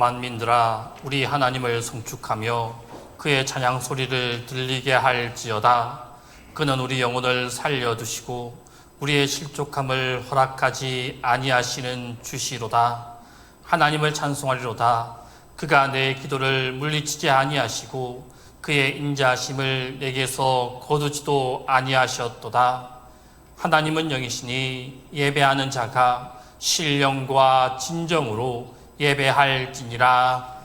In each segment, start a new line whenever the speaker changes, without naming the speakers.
만민들아, 우리 하나님을 성축하며 그의 찬양 소리를 들리게 할지어다. 그는 우리 영혼을 살려두시고 우리의 실족함을 허락하지 아니하시는 주시로다. 하나님을 찬송하리로다. 그가 내 기도를 물리치지 아니하시고 그의 인자하심을 내게서 거두지도 아니하셨도다. 하나님은 영이시니 예배하는 자가 신령과 진정으로 예배할지니라.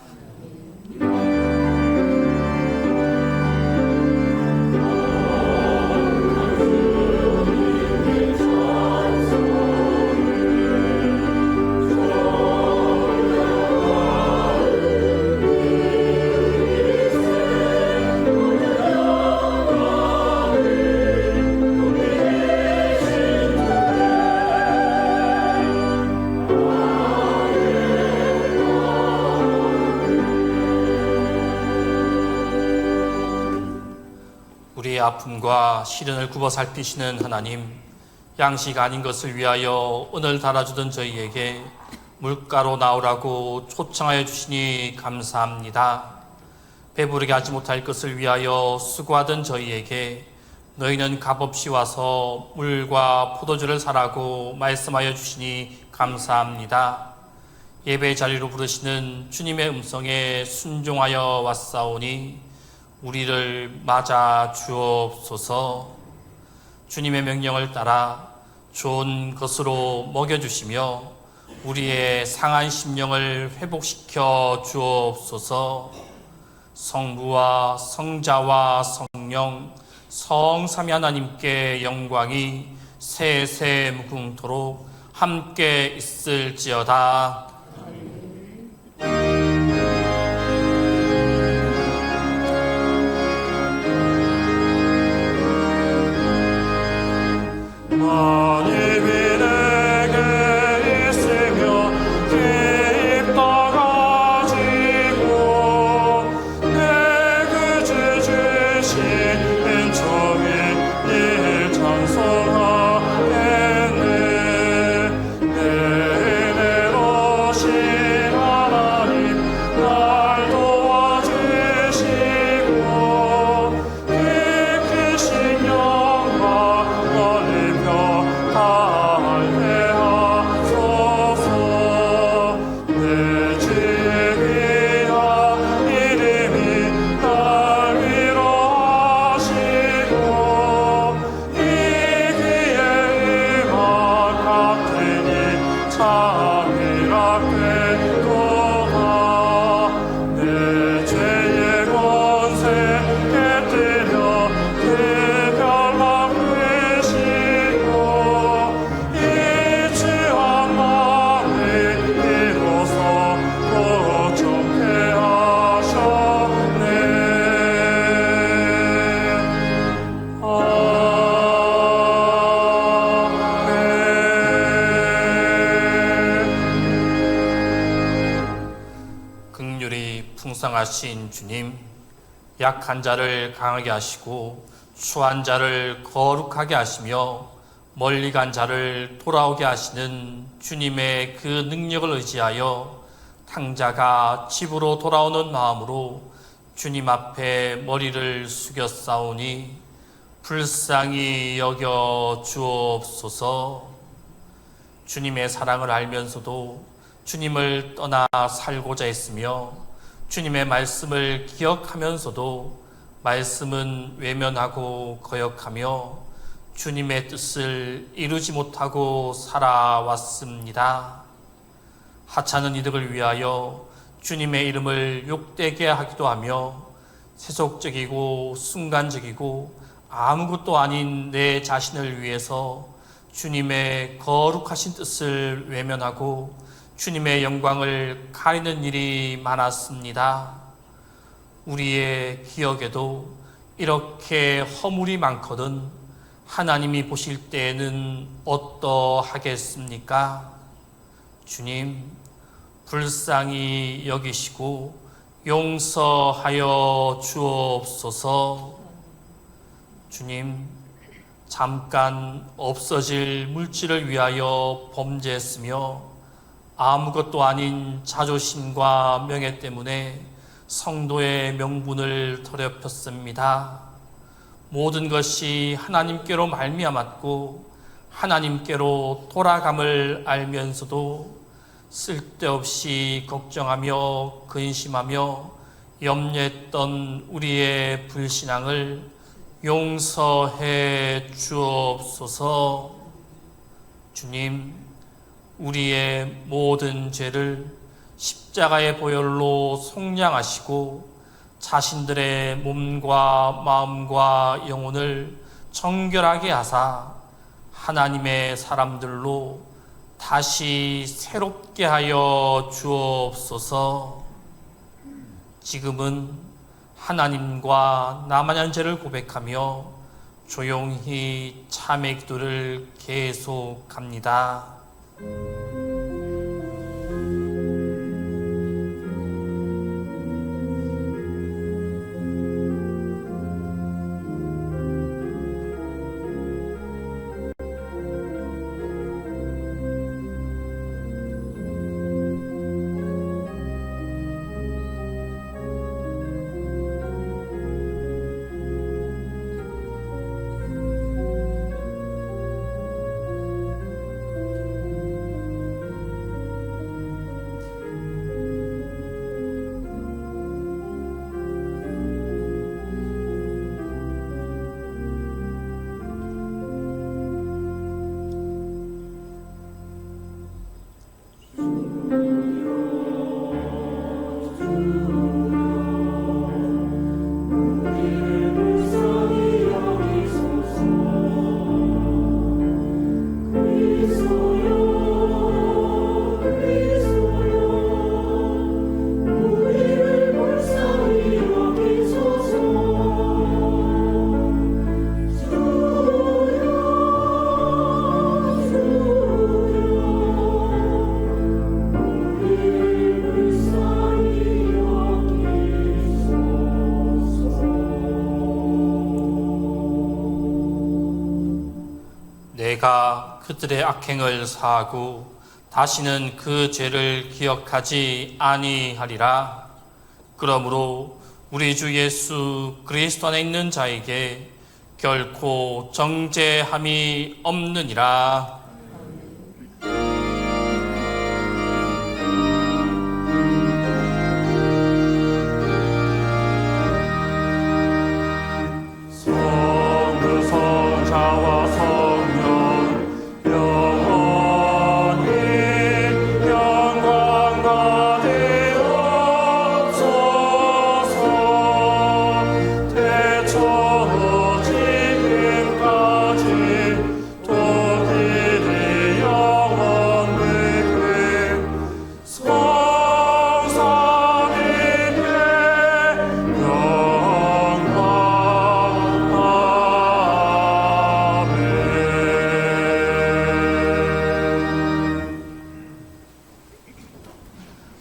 우리의 아픔과 시련을 굽어 살피시는 하나님, 양식 아닌 것을 위하여 은을 달아주던 저희에게 물가로 나오라고 초청하여 주시니 감사합니다. 배부르게 하지 못할 것을 위하여 수고하던 저희에게 너희는 값없이 와서 물과 포도주를 사라고 말씀하여 주시니 감사합니다. 예배 자리로 부르시는 주님의 음성에 순종하여 왔사오니 우리를 맞아 주옵소서. 주님의 명령을 따라 좋은 것으로 먹여주시며 우리의 상한 심령을 회복시켜 주옵소서. 성부와 성자와 성령 성삼위 하나님께 영광이 세세 무궁토록 함께 있을지어다. 풍성하신 주님, 약한 자를 강하게 하시고 추한 자를 거룩하게 하시며 멀리 간 자를 돌아오게 하시는 주님의 그 능력을 의지하여 탕자가 집으로 돌아오는 마음으로 주님 앞에 머리를 숙였사오니 불쌍히 여겨 주옵소서. 주님의 사랑을 알면서도 주님을 떠나 살고자 했으며 주님의 말씀을 기억하면서도 말씀은 외면하고 거역하며 주님의 뜻을 이루지 못하고 살아왔습니다. 하찮은 이득을 위하여 주님의 이름을 욕되게 하기도 하며 세속적이고 순간적이고 아무것도 아닌 내 자신을 위해서 주님의 거룩하신 뜻을 외면하고 주님의 영광을 가리는 일이 많았습니다. 우리의 기억에도 이렇게 허물이 많거든 하나님이 보실 때에는 어떠하겠습니까? 주님, 불쌍히 여기시고 용서하여 주옵소서. 주님, 잠깐 없어질 물질을 위하여 범죄했으며 아무것도 아닌 자존심과 명예 때문에 성도의 명분을 더럽혔습니다. 모든 것이 하나님께로 말미암았고 하나님께로 돌아감을 알면서도 쓸데없이 걱정하며 근심하며 염려했던 우리의 불신앙을 용서해 주옵소서. 주님, 우리의 모든 죄를 십자가의 보혈로 속량하시고 자신들의 몸과 마음과 영혼을 정결하게 하사 하나님의 사람들로 다시 새롭게 하여 주옵소서. 지금은 하나님과 나만한 죄를 고백하며 조용히 참회 기도를 계속합니다. 내가 그들의 악행을 사하고 다시는 그 죄를 기억하지 아니하리라. 그러므로 우리 주 예수 그리스도 안에 있는 자에게 결코 정죄함이 없느니라.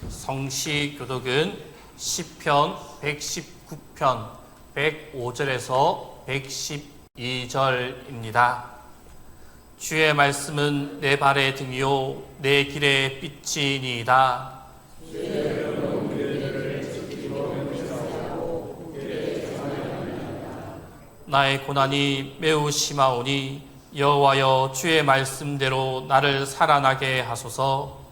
성시교독은 시편 119편 105절에서 112절입니다. 주의 말씀은 내 발의 등이요 내 길의 빛이니이다. 나의 고난이 매우 심하오니 여호와여 주의 말씀대로 나를 살아나게 하소서.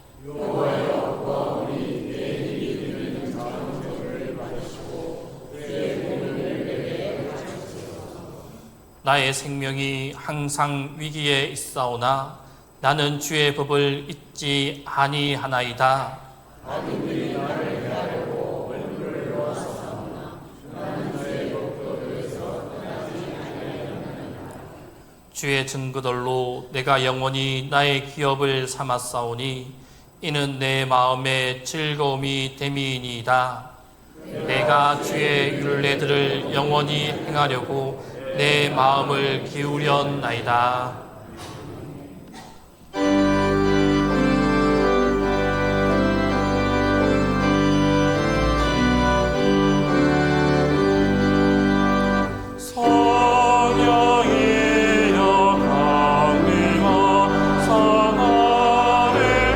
나의 생명이 항상 위기에 있사오나 나는 주의 법을 잊지 아니하나이다. 주의 증거들로 내가 영원히 나의 기업을 삼았사오니 이는 내 마음의 즐거움이 됨이니이다. 내가 주의 율례들을 영원히 행하려고 내 마음을 기울였나이다. 성령이여 강림하 상 아래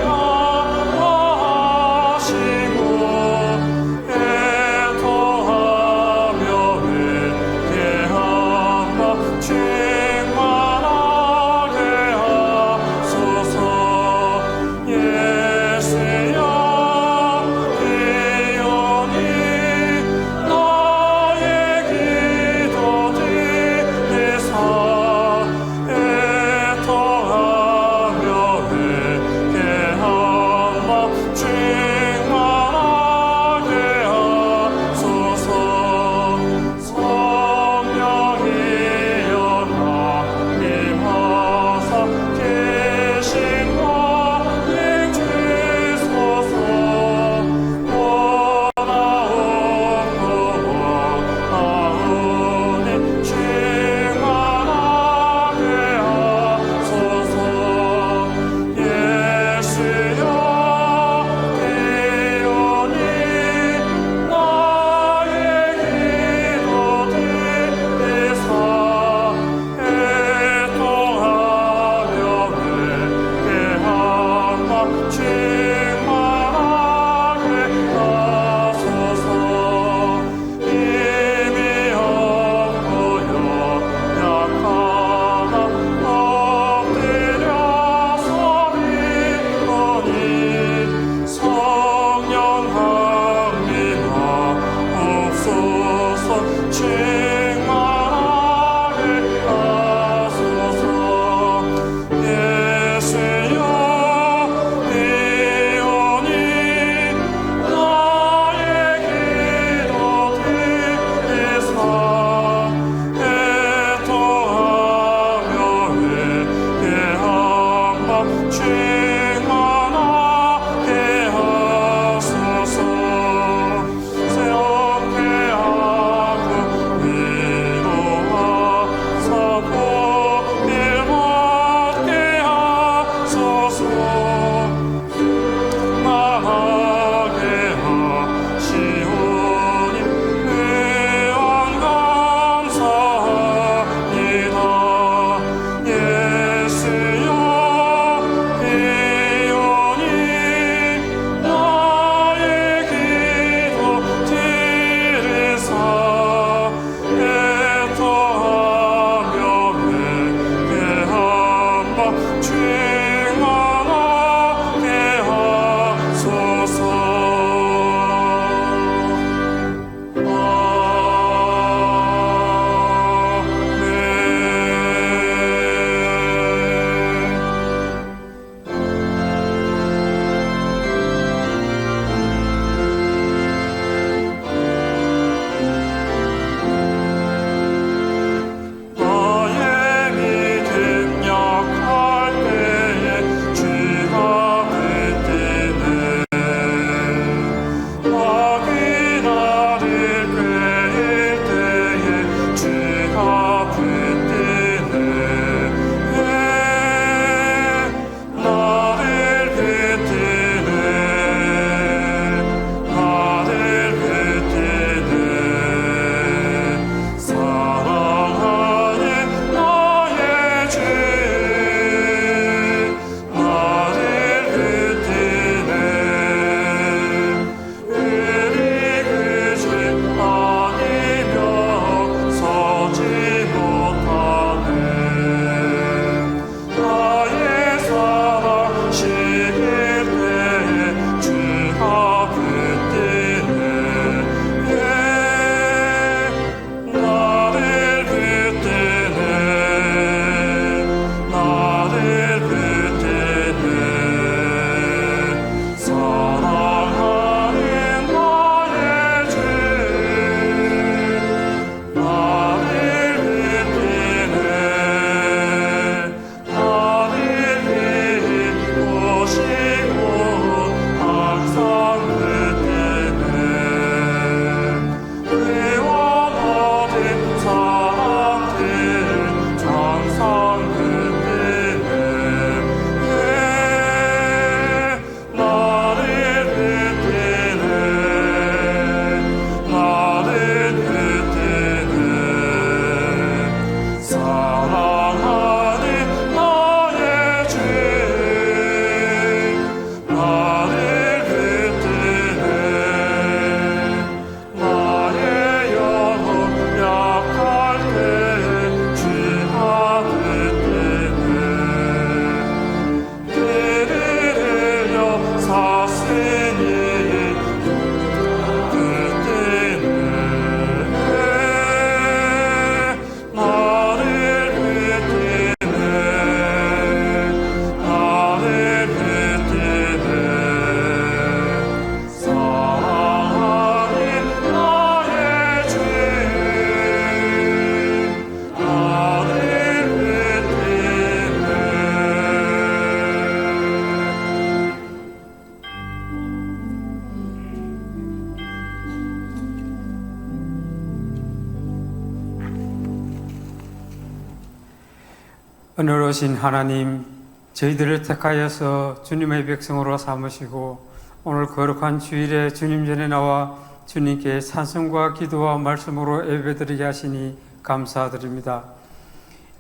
은혜로우신 하나님, 저희들을 택하여서 주님의 백성으로 삼으시고 오늘 거룩한 주일에 주님 전에 나와 주님께 찬송과 기도와 말씀으로 예배드리게 하시니 감사드립니다.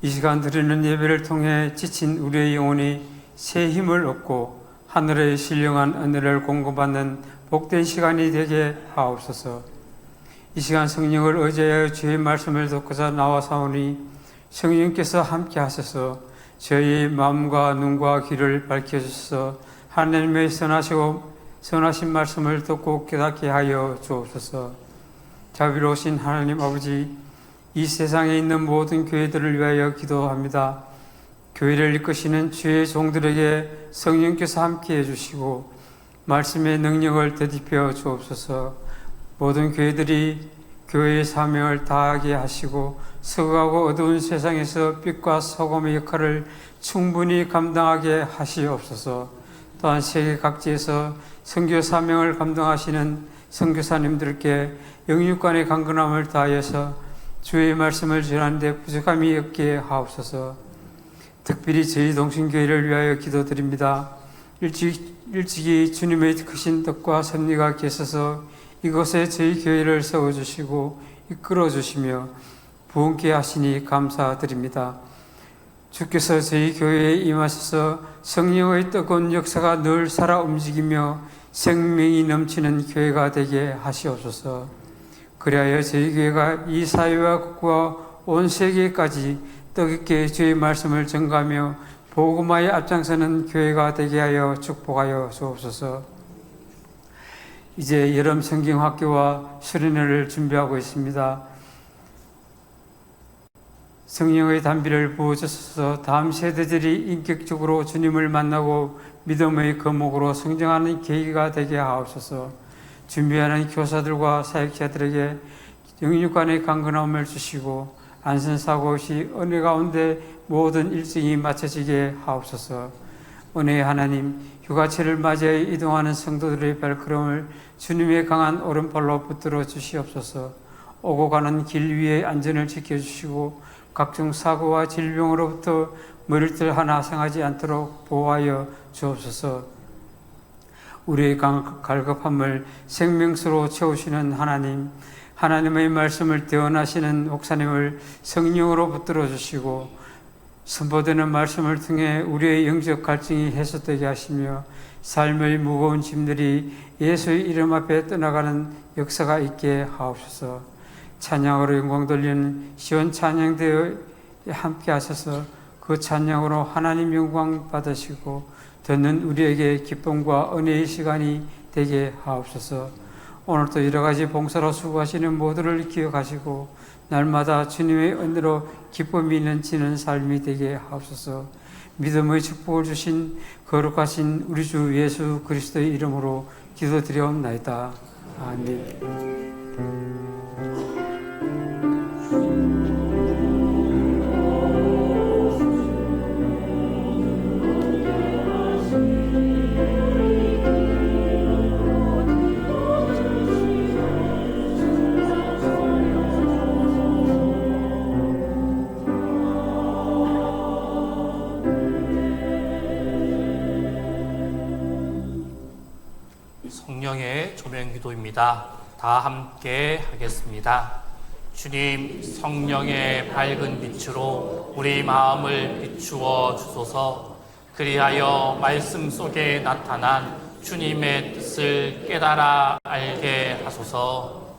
이 시간 드리는 예배를 통해 지친 우리의 영혼이 새 힘을 얻고 하늘의 신령한 은혜를 공급받는 복된 시간이 되게 하옵소서. 이 시간 성령을 의지하여 주의 말씀을 듣고자 나와사오니 성령께서 함께 하셔서 저희 마음과 눈과 귀를 밝혀주셔서 하나님의 선하시고 선하신 말씀을 듣고 깨닫게 하여 주옵소서. 자비로우신 하나님 아버지, 이 세상에 있는 모든 교회들을 위하여 기도합니다. 교회를 이끄시는 주의 종들에게 성령께서 함께해 주시고 말씀의 능력을 되짚여 주옵소서. 모든 교회들이 교회의 사명을 다하게 하시고 서구하고 어두운 세상에서 빛과 소금의 역할을 충분히 감당하게 하시옵소서. 또한 세계 각지에서 선교 사명을 감당하시는 선교사님들께 영육간의 강건함을 다하여서 주의 말씀을 전하는 데 부족함이 없게 하옵소서. 특별히 저희 동신교회를 위하여 기도드립니다. 일찍이 주님의 크신 뜻과 섭리가 계셔서 이곳에 저희 교회를 세워주시고 이끌어주시며 부흥케 하시니 감사드립니다. 주께서 저희 교회에 임하셔서 성령의 뜨거운 역사가 늘 살아 움직이며 생명이 넘치는 교회가 되게 하시옵소서. 그리하여 저희 교회가 이 사회와 국가와 온 세계까지 뜻있게 주의 말씀을 전가하며 복음화에 앞장서는 교회가 되게 하여 축복하여 주옵소서. 이제 여름 성경학교와 수련회를 준비하고 있습니다. 성령의 단비를 부어주셔서 다음 세대들이 인격적으로 주님을 만나고 믿음의 거목으로 성장하는 계기가 되게 하옵소서. 준비하는 교사들과 사역자들에게 영육간의 강건함을 주시고 안전사고 없이 은혜 가운데 모든 일정이 마쳐지게 하옵소서. 은혜의 하나님, 휴가철을 맞이해 이동하는 성도들의 발걸음을 주님의 강한 오른팔로 붙들어 주시옵소서. 오고 가는 길 위에 안전을 지켜주시고 각종 사고와 질병으로부터 머리털 하나 상하지 않도록 보호하여 주옵소서. 우리의 갈급함을 생명수로 채우시는 하나님, 하나님의 말씀을 대언하시는 목사님을 성령으로 붙들어 주시고 선포되는 말씀을 통해 우리의 영적 갈증이 해소되게 하시며 삶의 무거운 짐들이 예수의 이름 앞에 떠나가는 역사가 있게 하옵소서. 찬양으로 영광 돌리는 시온 찬양대에 함께 하셔서 그 찬양으로 하나님 영광 받으시고 듣는 우리에게 기쁨과 은혜의 시간이 되게 하옵소서. 오늘도 여러 가지 봉사로 수고하시는 모두를 기억하시고 날마다 주님의 은혜로 기쁨이 넘치는 삶이 되게 하옵소서. 믿음의 축복을 주신 거룩하신 우리 주 예수 그리스도의 이름으로 기도드리옵나이다. 아멘.
성령의 조명기도입니다. 다 함께 하겠습니다. 주님, 성령의 밝은 빛으로 우리 마음을 비추어 주소서. 그리하여 말씀 속에 나타난 주님의 뜻을 깨달아 알게 하소서.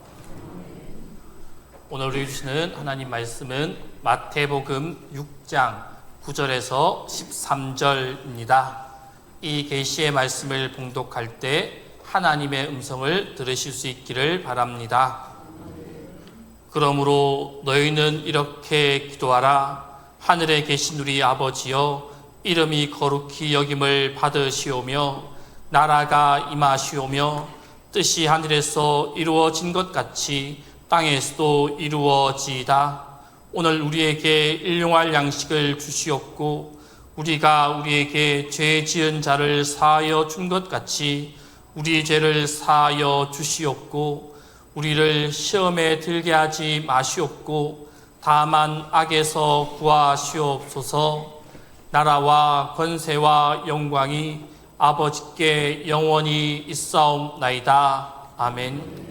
오늘 우리 주시는 하나님 말씀은 마태복음 6장 9절에서 13절입니다. 이 계시의 말씀을 봉독할 때 하나님의 음성을 들으실 수 있기를 바랍니다. 그러므로 너희는 이렇게 기도하라. 하늘에 계신 우리 아버지여, 이름이 거룩히 여김을 받으시오며 나라가 임하시오며 뜻이 하늘에서 이루어진 것 같이 땅에서도 이루어지이다. 오늘 우리에게 일용할 양식을 주시옵고 우리가 우리에게 죄 지은 자를 사하여 준 것 같이 우리 죄를 사하여 주시옵고 우리를 시험에 들게 하지 마시옵고 다만 악에서 구하시옵소서. 나라와 권세와 영광이 아버지께 영원히 있사옵나이다. 아멘.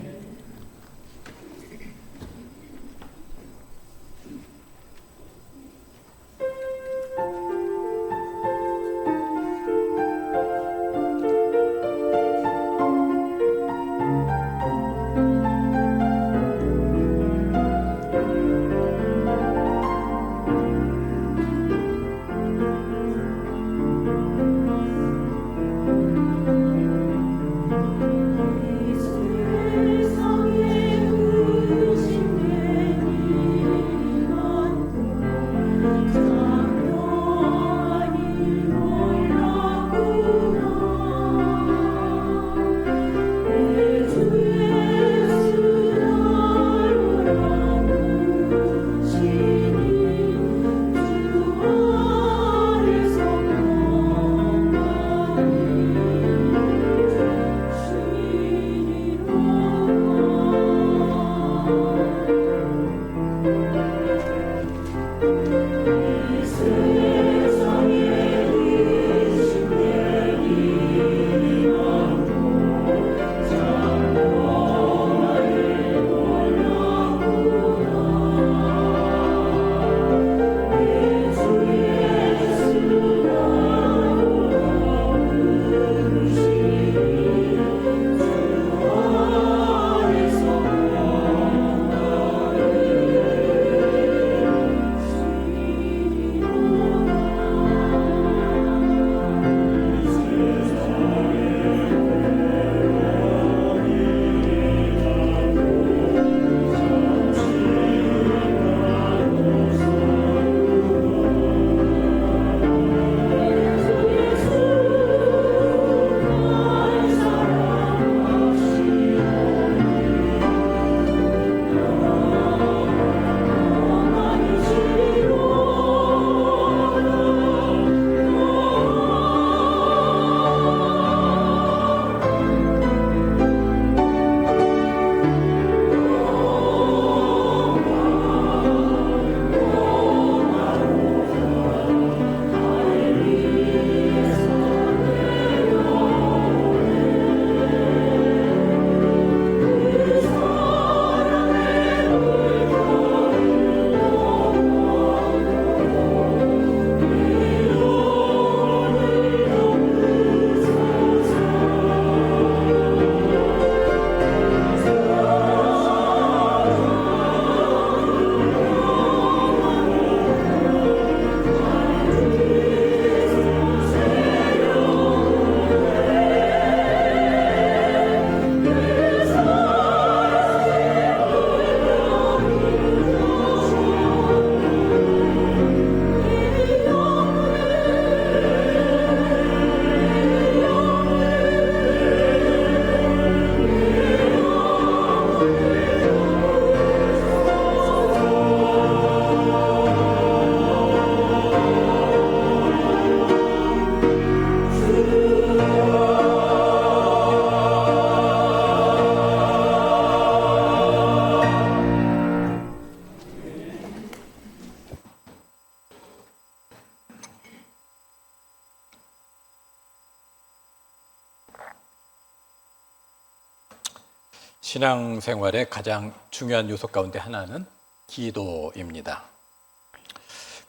신앙생활의 가장 중요한 요소 가운데 하나는 기도입니다.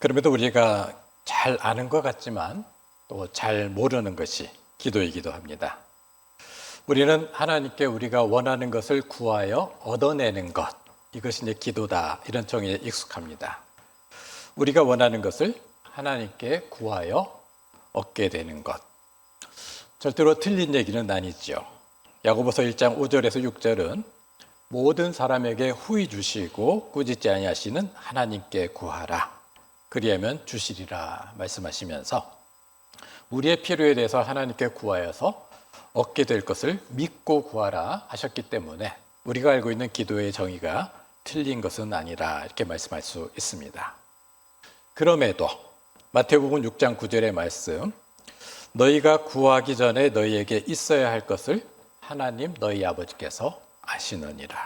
그럼에도 우리가 잘 아는 것 같지만 또 잘 모르는 것이 기도이기도 합니다. 우리는 하나님께 우리가 원하는 것을 구하여 얻어내는 것, 이것이 이제 기도다, 이런 정의에 익숙합니다. 우리가 원하는 것을 하나님께 구하여 얻게 되는 것. 절대로 틀린 얘기는 아니죠. 야고보서 1장 5절에서 6절은 모든 사람에게 후히 주시고 꾸짖지 아니하시는 하나님께 구하라. 그리하면 주시리라 말씀하시면서 우리의 필요에 대해서 하나님께 구하여서 얻게 될 것을 믿고 구하라 하셨기 때문에 우리가 알고 있는 기도의 정의가 틀린 것은 아니라 이렇게 말씀할 수 있습니다. 그럼에도 마태복음 6장 9절의 말씀, 너희가 구하기 전에 너희에게 있어야 할 것을 하나님 너희 아버지께서 아시느니라.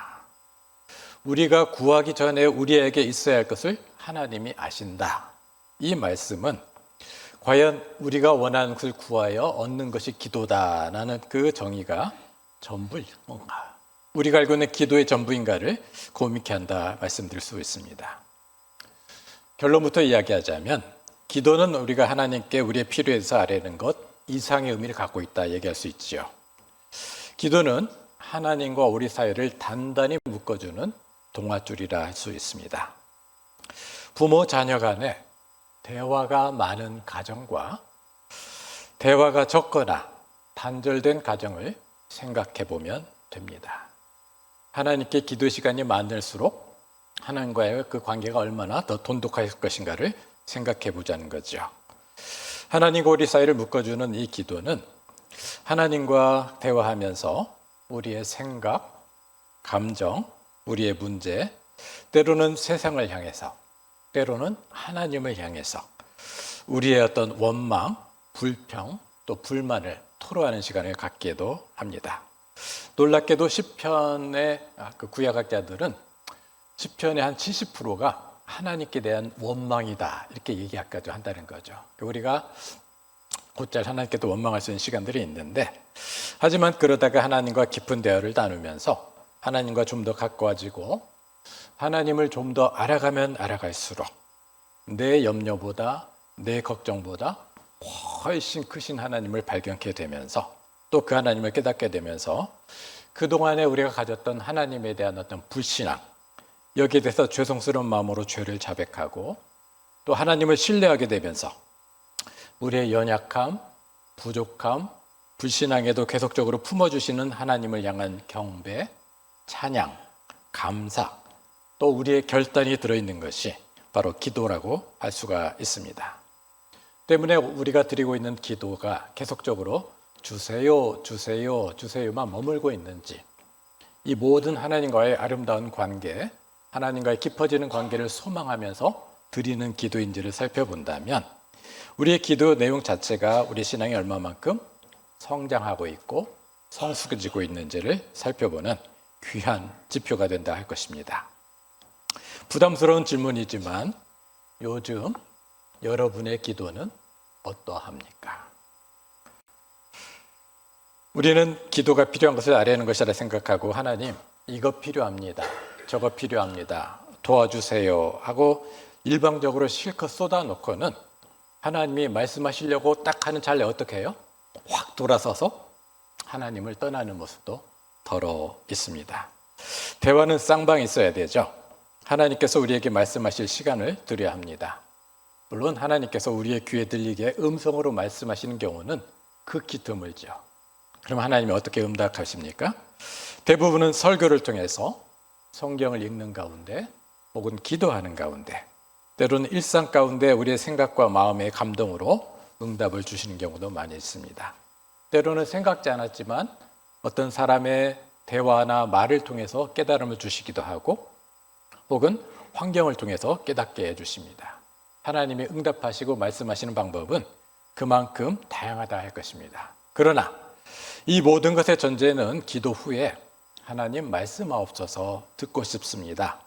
우리가 구하기 전에 우리에게 있어야 할 것을 하나님이 아신다. 이 말씀은 과연 우리가 원하는 것을 구하여 얻는 것이 기도다라는 그 정의가 전부인가, 우리가 알고 있는 기도의 전부인가를 고민케 한다 말씀드릴 수 있습니다. 결론부터 이야기하자면 기도는 우리가 하나님께 우리의 필요에 대해서 아뢰는 것 이상의 의미를 갖고 있다 얘기할 수 있죠. 기도는 하나님과 우리 사이를 단단히 묶어주는 동아줄이라 할 수 있습니다. 부모 자녀 간에 대화가 많은 가정과 대화가 적거나 단절된 가정을 생각해 보면 됩니다. 하나님께 기도 시간이 많을수록 하나님과의 그 관계가 얼마나 더 돈독할 것인가를 생각해 보자는 거죠. 하나님과 우리 사이를 묶어주는 이 기도는 하나님과 대화하면서 우리의 생각, 감정, 우리의 문제, 때로는 세상을 향해서, 때로는 하나님을 향해서 우리의 어떤 원망, 불평, 또 불만을 토로하는 시간을 갖기도 합니다. 놀랍게도 시편의 그 구약학자들은 시편의 한 70%가 하나님께 대한 원망이다 이렇게 얘기하기도 한다는 거죠. 우리가 곧잘 하나님께 또 원망할 수 있는 시간들이 있는데, 하지만 그러다가 하나님과 깊은 대화를 나누면서 하나님과 좀 더 가까워지고 하나님을 좀 더 알아가면 알아갈수록 내 염려보다 내 걱정보다 훨씬 크신 하나님을 발견하게 되면서 또 그 하나님을 깨닫게 되면서 그동안에 우리가 가졌던 하나님에 대한 어떤 불신앙, 여기에 대해서 죄송스러운 마음으로 죄를 자백하고 또 하나님을 신뢰하게 되면서 우리의 연약함, 부족함, 불신앙에도 계속적으로 품어주시는 하나님을 향한 경배, 찬양, 감사, 또 우리의 결단이 들어있는 것이 바로 기도라고 할 수가 있습니다. 때문에 우리가 드리고 있는 기도가 계속적으로 주세요, 주세요, 주세요만 머물고 있는지, 이 모든 하나님과의 아름다운 관계, 하나님과의 깊어지는 관계를 소망하면서 드리는 기도인지를 살펴본다면 우리의 기도 내용 자체가 우리 신앙이 얼마만큼 성장하고 있고 성숙해지고 있는지를 살펴보는 귀한 지표가 된다 할 것입니다. 부담스러운 질문이지만 요즘 여러분의 기도는 어떠합니까? 우리는 기도가 필요한 것을 아뢰는 것이라 생각하고 하나님 이거 필요합니다, 저거 필요합니다, 도와주세요 하고 일방적으로 실컷 쏟아놓고는 하나님이 말씀하시려고 딱 하는 찰나에 어떻게 해요? 확 돌아서서 하나님을 떠나는 모습도 더러 있습니다. 대화는 쌍방이 있어야 되죠. 하나님께서 우리에게 말씀하실 시간을 드려야 합니다. 물론 하나님께서 우리의 귀에 들리게 음성으로 말씀하시는 경우는 극히 드물죠. 그럼 하나님이 어떻게 응답하십니까? 대부분은 설교를 통해서 성경을 읽는 가운데 혹은 기도하는 가운데, 때로는 일상 가운데 우리의 생각과 마음의 감동으로 응답을 주시는 경우도 많이 있습니다. 때로는 생각지 않았지만 어떤 사람의 대화나 말을 통해서 깨달음을 주시기도 하고 혹은 환경을 통해서 깨닫게 해주십니다. 하나님이 응답하시고 말씀하시는 방법은 그만큼 다양하다 할 것입니다. 그러나 이 모든 것의 전제는 기도 후에 하나님 말씀하옵소서 듣고 싶습니다.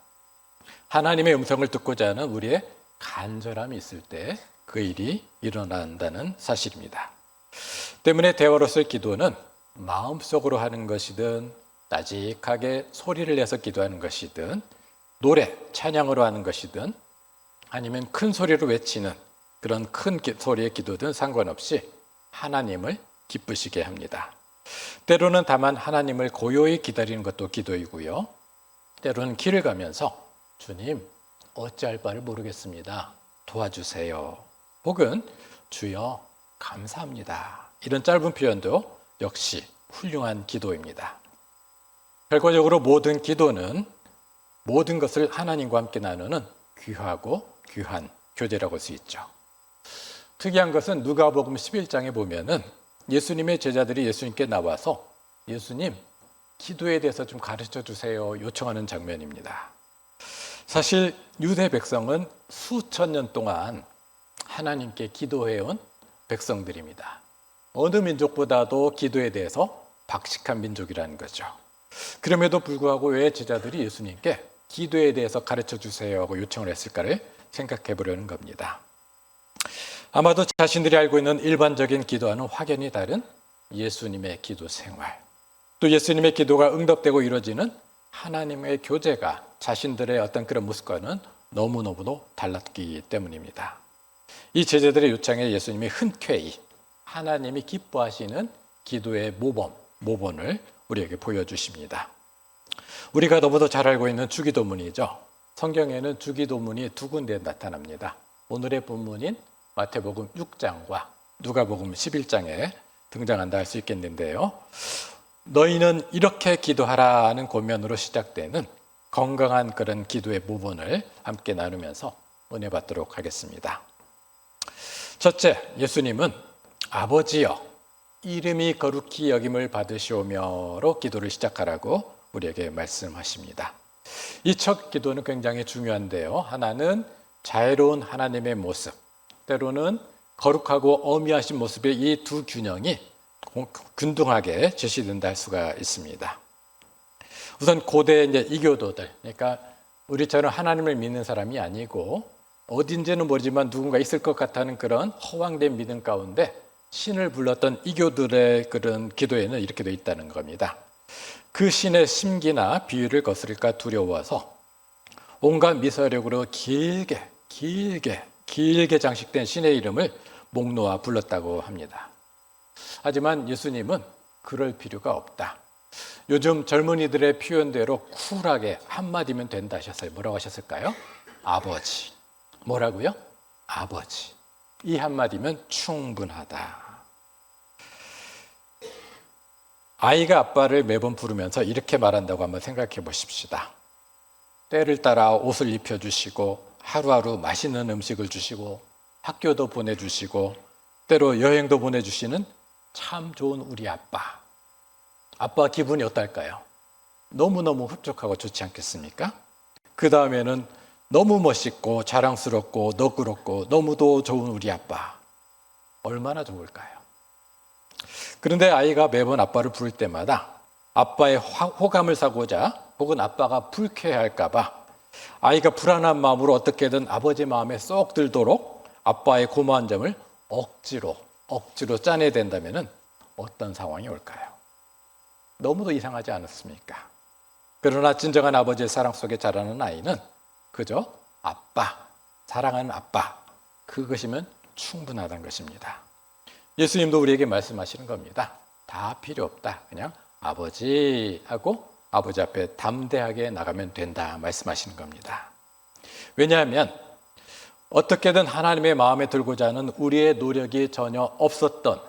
하나님의 음성을 듣고자 하는 우리의 간절함이 있을 때 그 일이 일어난다는 사실입니다. 때문에 대화로서의 기도는 마음속으로 하는 것이든 나직하게 소리를 내서 기도하는 것이든 노래, 찬양으로 하는 것이든 아니면 큰 소리로 외치는 그런 큰 소리의 기도든 상관없이 하나님을 기쁘시게 합니다. 때로는 다만 하나님을 고요히 기다리는 것도 기도이고요. 때로는 길을 가면서 주님, 어찌할 바를 모르겠습니다. 도와주세요. 혹은 주여, 감사합니다. 이런 짧은 표현도 역시 훌륭한 기도입니다. 결과적으로 모든 기도는 모든 것을 하나님과 함께 나누는 귀하고 귀한 교제라고 할 수 있죠. 특이한 것은 누가복음 11장에 보면은 예수님의 제자들이 예수님께 나와서 예수님, 기도에 대해서 좀 가르쳐 주세요 요청하는 장면입니다. 사실 유대 백성은 수천 년 동안 하나님께 기도해온 백성들입니다. 어느 민족보다도 기도에 대해서 박식한 민족이라는 거죠. 그럼에도 불구하고 왜 제자들이 예수님께 기도에 대해서 가르쳐 주세요 하고 요청을 했을까를 생각해 보려는 겁니다. 아마도 자신들이 알고 있는 일반적인 기도와는 확연히 다른 예수님의 기도 생활, 또 예수님의 기도가 응답되고 이루어지는 하나님의 교제가 자신들의 어떤 그런 모습과는 너무너무도 달랐기 때문입니다. 이 제자들의 요청에 예수님이 흔쾌히 하나님이 기뻐하시는 기도의 모본을 우리에게 보여주십니다. 우리가 너무도 잘 알고 있는 주기도문이죠. 성경에는 주기도문이 두 군데 나타납니다. 오늘의 본문인 마태복음 6장과 누가복음 11장에 등장한다 할 수 있겠는데요. 너희는 이렇게 기도하라는 권면으로 시작되는 건강한 그런 기도의 모본을 함께 나누면서 은혜 받도록 하겠습니다. 첫째, 예수님은 아버지여 이름이 거룩히 여김을 받으시오며로 기도를 시작하라고 우리에게 말씀하십니다. 이 첫 기도는 굉장히 중요한데요. 하나는 자애로운 하나님의 모습, 때로는 거룩하고 어미하신 모습의 이 두 균형이 균등하게 제시된다 할 수가 있습니다. 우선 고대 이교도들, 그러니까 우리처럼 하나님을 믿는 사람이 아니고 어딘지는 모르지만 누군가 있을 것 같다는 그런 허황된 믿음 가운데 신을 불렀던 이교들의 그런 기도에는 이렇게 돼 있다는 겁니다. 그 신의 심기나 비유를 거스를까 두려워서 온갖 미사력으로 길게 장식된 신의 이름을 목 놓아 불렀다고 합니다. 하지만 예수님은 그럴 필요가 없다. 요즘 젊은이들의 표현대로 쿨하게 한마디면 된다 하셨어요. 뭐라고 하셨을까요? 아버지. 뭐라고요? 아버지. 이 한마디면 충분하다. 아이가 아빠를 매번 부르면서 이렇게 말한다고 한번 생각해 보십시다. 때를 따라 옷을 입혀주시고 하루하루 맛있는 음식을 주시고 학교도 보내주시고 때로 여행도 보내주시는 참 좋은 우리 아빠. 아빠 기분이 어떨까요? 너무너무 흡족하고 좋지 않겠습니까? 그 다음에는 너무 멋있고 자랑스럽고 너그럽고 너무도 좋은 우리 아빠. 얼마나 좋을까요? 그런데 아이가 매번 아빠를 부를 때마다 아빠의 호감을 사고자 혹은 아빠가 불쾌할까 봐 아이가 불안한 마음으로 어떻게든 아버지 마음에 쏙 들도록 아빠의 고마운 점을 억지로 짜내야 된다면 어떤 상황이 올까요? 너무도 이상하지 않았습니까? 그러나 진정한 아버지의 사랑 속에 자라는 아이는 그저 아빠, 사랑하는 아빠, 그것이면 충분하다는 것입니다. 예수님도 우리에게 말씀하시는 겁니다. 다 필요 없다. 그냥 아버지 하고 아버지 앞에 담대하게 나가면 된다 말씀하시는 겁니다. 왜냐하면 어떻게든 하나님의 마음에 들고자 하는 우리의 노력이 전혀 없었던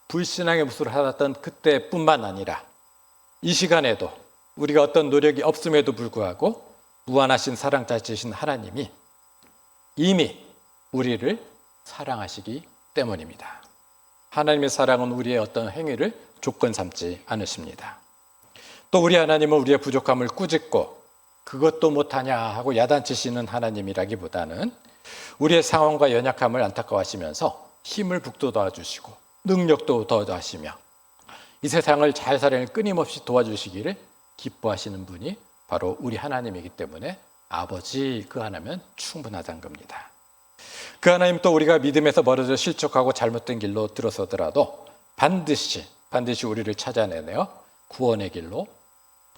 불신앙의 모습을 살았던 그때뿐만 아니라 이 시간에도 우리가 어떤 노력이 없음에도 불구하고 무한하신 사랑 자체이신 하나님이 이미 우리를 사랑하시기 때문입니다. 하나님의 사랑은 우리의 어떤 행위를 조건 삼지 않으십니다. 또 우리 하나님은 우리의 부족함을 꾸짖고 그것도 못하냐 하고 야단치시는 하나님이라기보다는 우리의 상황과 연약함을 안타까워하시면서 힘을 북돋아 주시고 능력도 더하시며 이 세상을 잘 살아낼 끊임없이 도와주시기를 기뻐하시는 분이 바로 우리 하나님이기 때문에 아버지 그 하나면 충분하다는 겁니다. 그 하나님 또 우리가 믿음에서 멀어져 실족하고 잘못된 길로 들어서더라도 반드시 우리를 찾아내며 구원의 길로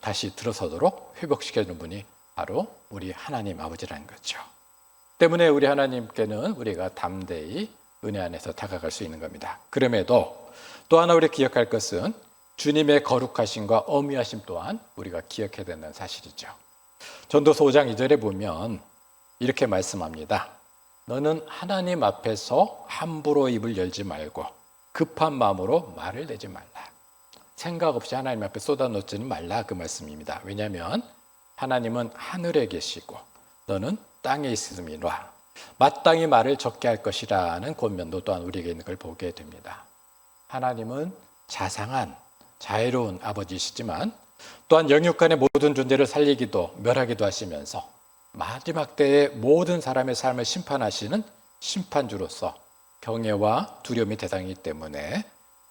다시 들어서도록 회복시켜주는 분이 바로 우리 하나님 아버지라는 거죠. 때문에 우리 하나님께는 우리가 담대히 은혜 안에서 다가갈 수 있는 겁니다. 그럼에도 또 하나 우리 기억할 것은 주님의 거룩하심과 어미하심 또한 우리가 기억해야 된다는 사실이죠. 전도서 5장 2절에 보면 이렇게 말씀합니다. 너는 하나님 앞에서 함부로 입을 열지 말고 급한 마음으로 말을 내지 말라. 생각 없이 하나님 앞에 쏟아놓지는 말라, 그 말씀입니다. 왜냐하면 하나님은 하늘에 계시고 너는 땅에 있음이라 마땅히 말을 적게 할 것이라는 권면도 또한 우리에게 있는 걸 보게 됩니다. 하나님은 자상한 자애로운 아버지시지만 또한 영육간의 모든 존재를 살리기도 멸하기도 하시면서 마지막 때에 모든 사람의 삶을 심판하시는 심판주로서 경외와 두려움이 대상이기 때문에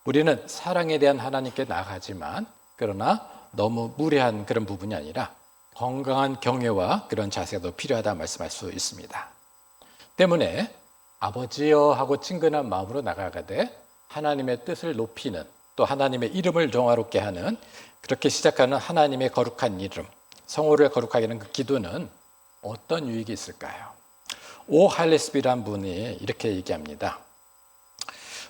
우리는 사랑에 대한 하나님께 나아가지만 그러나 너무 무례한 그런 부분이 아니라 건강한 경외와 그런 자세도 필요하다 말씀할 수 있습니다. 때문에 아버지여 하고 친근한 마음으로 나아가되 하나님의 뜻을 높이는 또 하나님의 이름을 영화롭게 하는 그렇게 시작하는 하나님의 거룩한 이름, 성호를 거룩하게 하는 그 기도는 어떤 유익이 있을까요? 오 할레스비란 분이 이렇게 얘기합니다.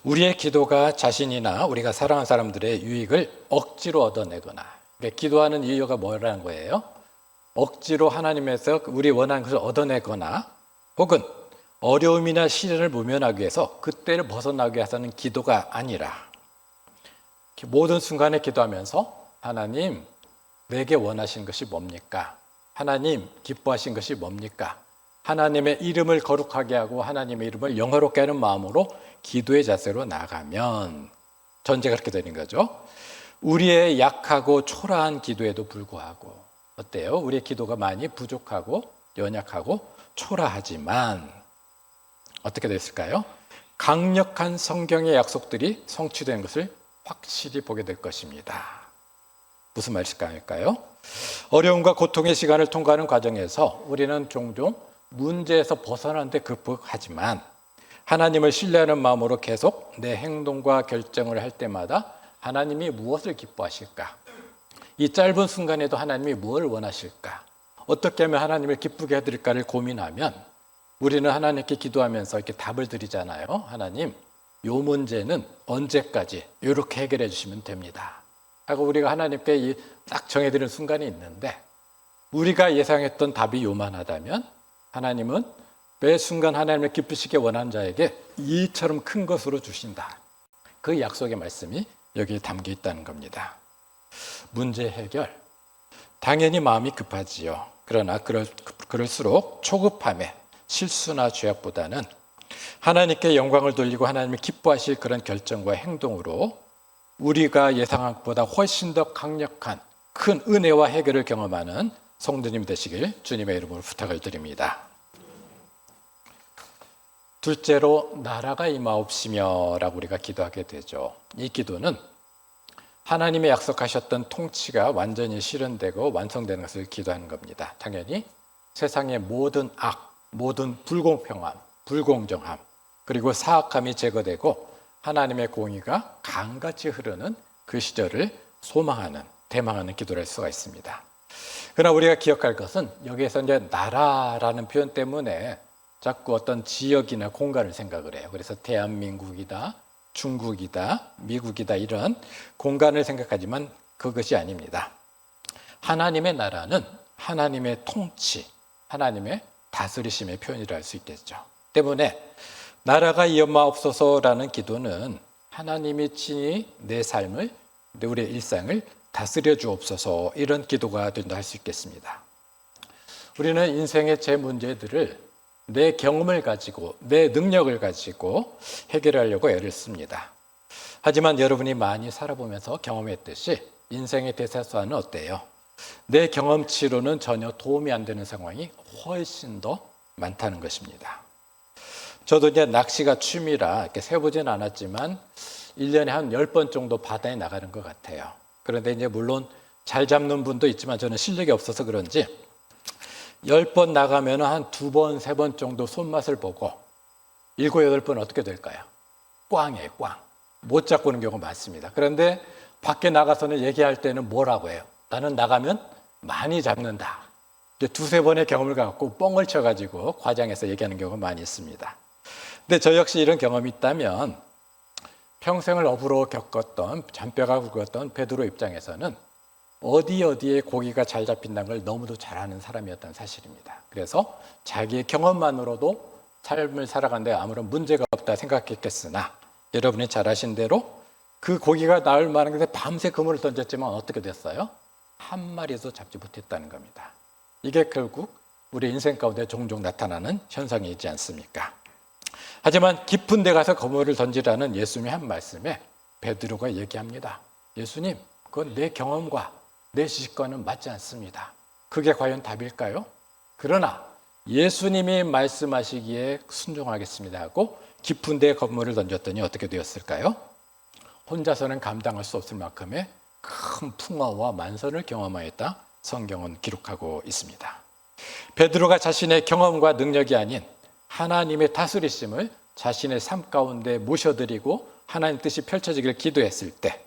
우리의 기도가 자신이나 우리가 사랑하는 사람들의 유익을 억지로 얻어내거나, 그러니까 기도하는 이유가 뭐라는 거예요? 억지로 하나님에서 우리 원하는 것을 얻어내거나 혹은 어려움이나 시련을 모면하기 위해서 그때를 벗어나기 위해서는 기도가 아니라 모든 순간에 기도하면서 하나님, 내게 원하신 것이 뭡니까? 하나님, 기뻐하신 것이 뭡니까? 하나님의 이름을 거룩하게 하고 하나님의 이름을 영화롭게 하는 마음으로 기도의 자세로 나가면 전제가 그렇게 되는 거죠. 우리의 약하고 초라한 기도에도 불구하고 어때요? 우리의 기도가 많이 부족하고 연약하고 초라하지만 어떻게 됐을까요? 강력한 성경의 약속들이 성취된 것을 확실히 보게 될 것입니다. 무슨 말일까요? 어려움과 고통의 시간을 통과하는 과정에서 우리는 종종 문제에서 벗어나는데 극복하지만 하나님을 신뢰하는 마음으로 계속 내 행동과 결정을 할 때마다 하나님이 무엇을 기뻐하실까? 이 짧은 순간에도 하나님이 무엇을 원하실까? 어떻게 하면 하나님을 기쁘게 해드릴까를 고민하면 우리는 하나님께 기도하면서 이렇게 답을 드리잖아요. 하나님, 요 문제는 언제까지 이렇게 해결해 주시면 됩니다. 하고 우리가 하나님께 딱 정해드리는 순간이 있는데 우리가 예상했던 답이 요만하다면 하나님은 매 순간 하나님을 기쁘시게 원하는 자에게 이처럼 큰 것으로 주신다. 그 약속의 말씀이 여기에 담겨 있다는 겁니다. 문제 해결. 당연히 마음이 급하지요. 그러나 그럴수록 초급함에 실수나 죄악보다는 하나님께 영광을 돌리고 하나님을 기뻐하실 그런 결정과 행동으로 우리가 예상한 것보다 훨씬 더 강력한 큰 은혜와 해결을 경험하는 성도님 되시길 주님의 이름으로 부탁을 드립니다. 둘째로 나라가 임하옵시며 라고 우리가 기도하게 되죠. 이 기도는 하나님의 약속하셨던 통치가 완전히 실현되고 완성되는 것을 기도하는 겁니다. 당연히 세상의 모든 악, 모든 불공평함, 불공정함, 그리고 사악함이 제거되고 하나님의 공의가 강같이 흐르는 그 시절을 소망하는, 대망하는 기도를 할 수가 있습니다. 그러나 우리가 기억할 것은 여기에서 이제 나라라는 표현 때문에 자꾸 어떤 지역이나 공간을 생각을 해요. 그래서 대한민국이다, 중국이다, 미국이다 이런 공간을 생각하지만 그것이 아닙니다. 하나님의 나라는 하나님의 통치, 하나님의 다스리심의 표현이라 할 수 있겠죠. 때문에 나라가 임하옵소서라는 기도는 하나님이 친히 내 삶을, 우리의 일상을 다스려 주옵소서 이런 기도가 된다 할 수 있겠습니다. 우리는 인생의 제 문제들을 내 경험을 가지고 내 능력을 가지고 해결하려고 애를 씁니다. 하지만 여러분이 많이 살아보면서 경험했듯이 인생의 대사수와는 어때요? 내 경험치로는 전혀 도움이 안 되는 상황이 훨씬 더 많다는 것입니다. 저도 이제 낚시가 취미라 이렇게 세보진 않았지만 1년에 한 10번 정도 바다에 나가는 것 같아요. 그런데 이제 물론 잘 잡는 분도 있지만 저는 실력이 없어서 그런지 10번 나가면 한 2번, 3번 정도 손맛을 보고 7, 8번 어떻게 될까요? 꽝이에요, 꽝. 못 잡고 오는 경우가 많습니다. 그런데 밖에 나가서는 얘기할 때는 뭐라고 해요? 나는 나가면 많이 잡는다. 이제 두세 번의 경험을 갖고 뻥을 쳐가지고 과장해서 얘기하는 경우가 많이 있습니다. 근데 저 역시 이런 경험이 있다면 평생을 어부로 겪었던 잔뼈가 굵었던 베드로 입장에서는 어디에 고기가 잘 잡힌다는 걸 너무도 잘 아는 사람이었다는 사실입니다. 그래서 자기의 경험만으로도 삶을 살아가는데 아무런 문제가 없다 생각했겠으나 여러분이 잘 아신 대로 그 고기가 나올 만한 것에 밤새 그물을 던졌지만 어떻게 됐어요? 한 마리도 잡지 못했다는 겁니다. 이게 결국 우리 인생 가운데 종종 나타나는 현상이지 않습니까? 하지만 깊은 데 가서 그물을 던지라는 예수님의 한 말씀에 베드로가 얘기합니다. 예수님, 그건 내 경험과 내 지식과는 맞지 않습니다. 그게 과연 답일까요? 그러나 예수님이 말씀하시기에 순종하겠습니다 하고 깊은 데 그물을 던졌더니 어떻게 되었을까요? 혼자서는 감당할 수 없을 만큼의 큰 풍화와 만선을 경험하였다. 성경은 기록하고 있습니다. 베드로가 자신의 경험과 능력이 아닌 하나님의 다스리심을 자신의 삶 가운데 모셔드리고 하나님 뜻이 펼쳐지기를 기도했을 때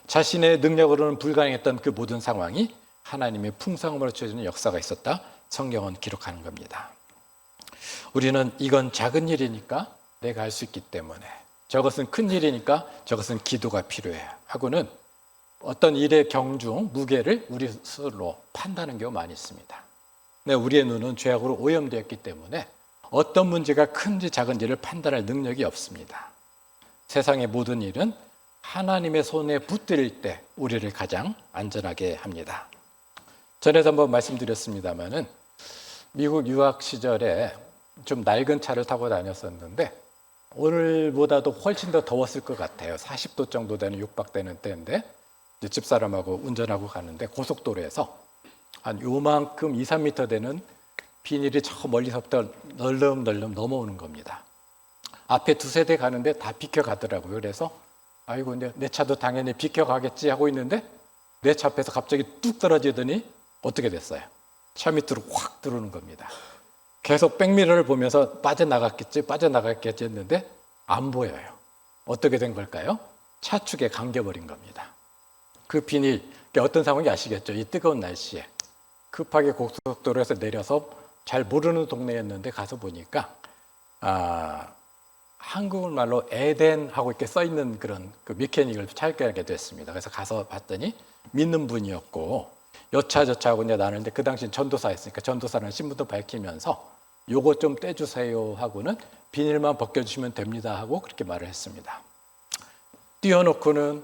자신의 능력으로는 불가능했던 그 모든 상황이 하나님의 풍성함으로 채워지는 역사가 있었다. 성경은 기록하는 겁니다. 우리는 이건 작은 일이니까 내가 할 수 있기 때문에 저것은 큰 일이니까 저것은 기도가 필요해 하고는 어떤 일의 경중, 무게를 우리 스스로 판단하는 경우가 많이 있습니다. 근데 우리의 눈은 죄악으로 오염되었기 때문에 어떤 문제가 큰지 작은지를 판단할 능력이 없습니다. 세상의 모든 일은 하나님의 손에 붙들릴 때 우리를 가장 안전하게 합니다. 전에도 한번 말씀드렸습니다마는 미국 유학 시절에 좀 낡은 차를 타고 다녔었는데 오늘보다도 훨씬 더 더웠을 것 같아요. 40도 정도 되는 육박되는 때인데 이제 집사람하고 운전하고 가는데 고속도로에서 한 요만큼 2, 3m 되는 비닐이 저 멀리서부터 널름널름 넘어오는 겁니다. 앞에 두세 대 가는데 다 비켜가더라고요. 그래서 아이고 내 차도 당연히 비켜가겠지 하고 있는데 내 차 앞에서 갑자기 뚝 떨어지더니 어떻게 됐어요? 차 밑으로 확 들어오는 겁니다. 계속 백미러를 보면서 빠져나갔겠지 했는데 안 보여요. 어떻게 된 걸까요? 차축에 감겨버린 겁니다. 그 비닐, 어떤 상황인지 아시겠죠? 이 뜨거운 날씨에 급하게 고속도로에서 내려서 잘 모르는 동네였는데 가서 보니까 한국말로 에덴하고 이렇게 써 있는 그런 그 메커닉을 찾게 됐습니다. 그래서 가서 봤더니 믿는 분이었고 여차저차 하고 이제 나누는데 그 당시 전도사였으니까 전도사라는 신분도 밝히면서 요거 좀 떼주세요 하고는 비닐만 벗겨주시면 됩니다 하고 그렇게 말을 했습니다. 띄워놓고는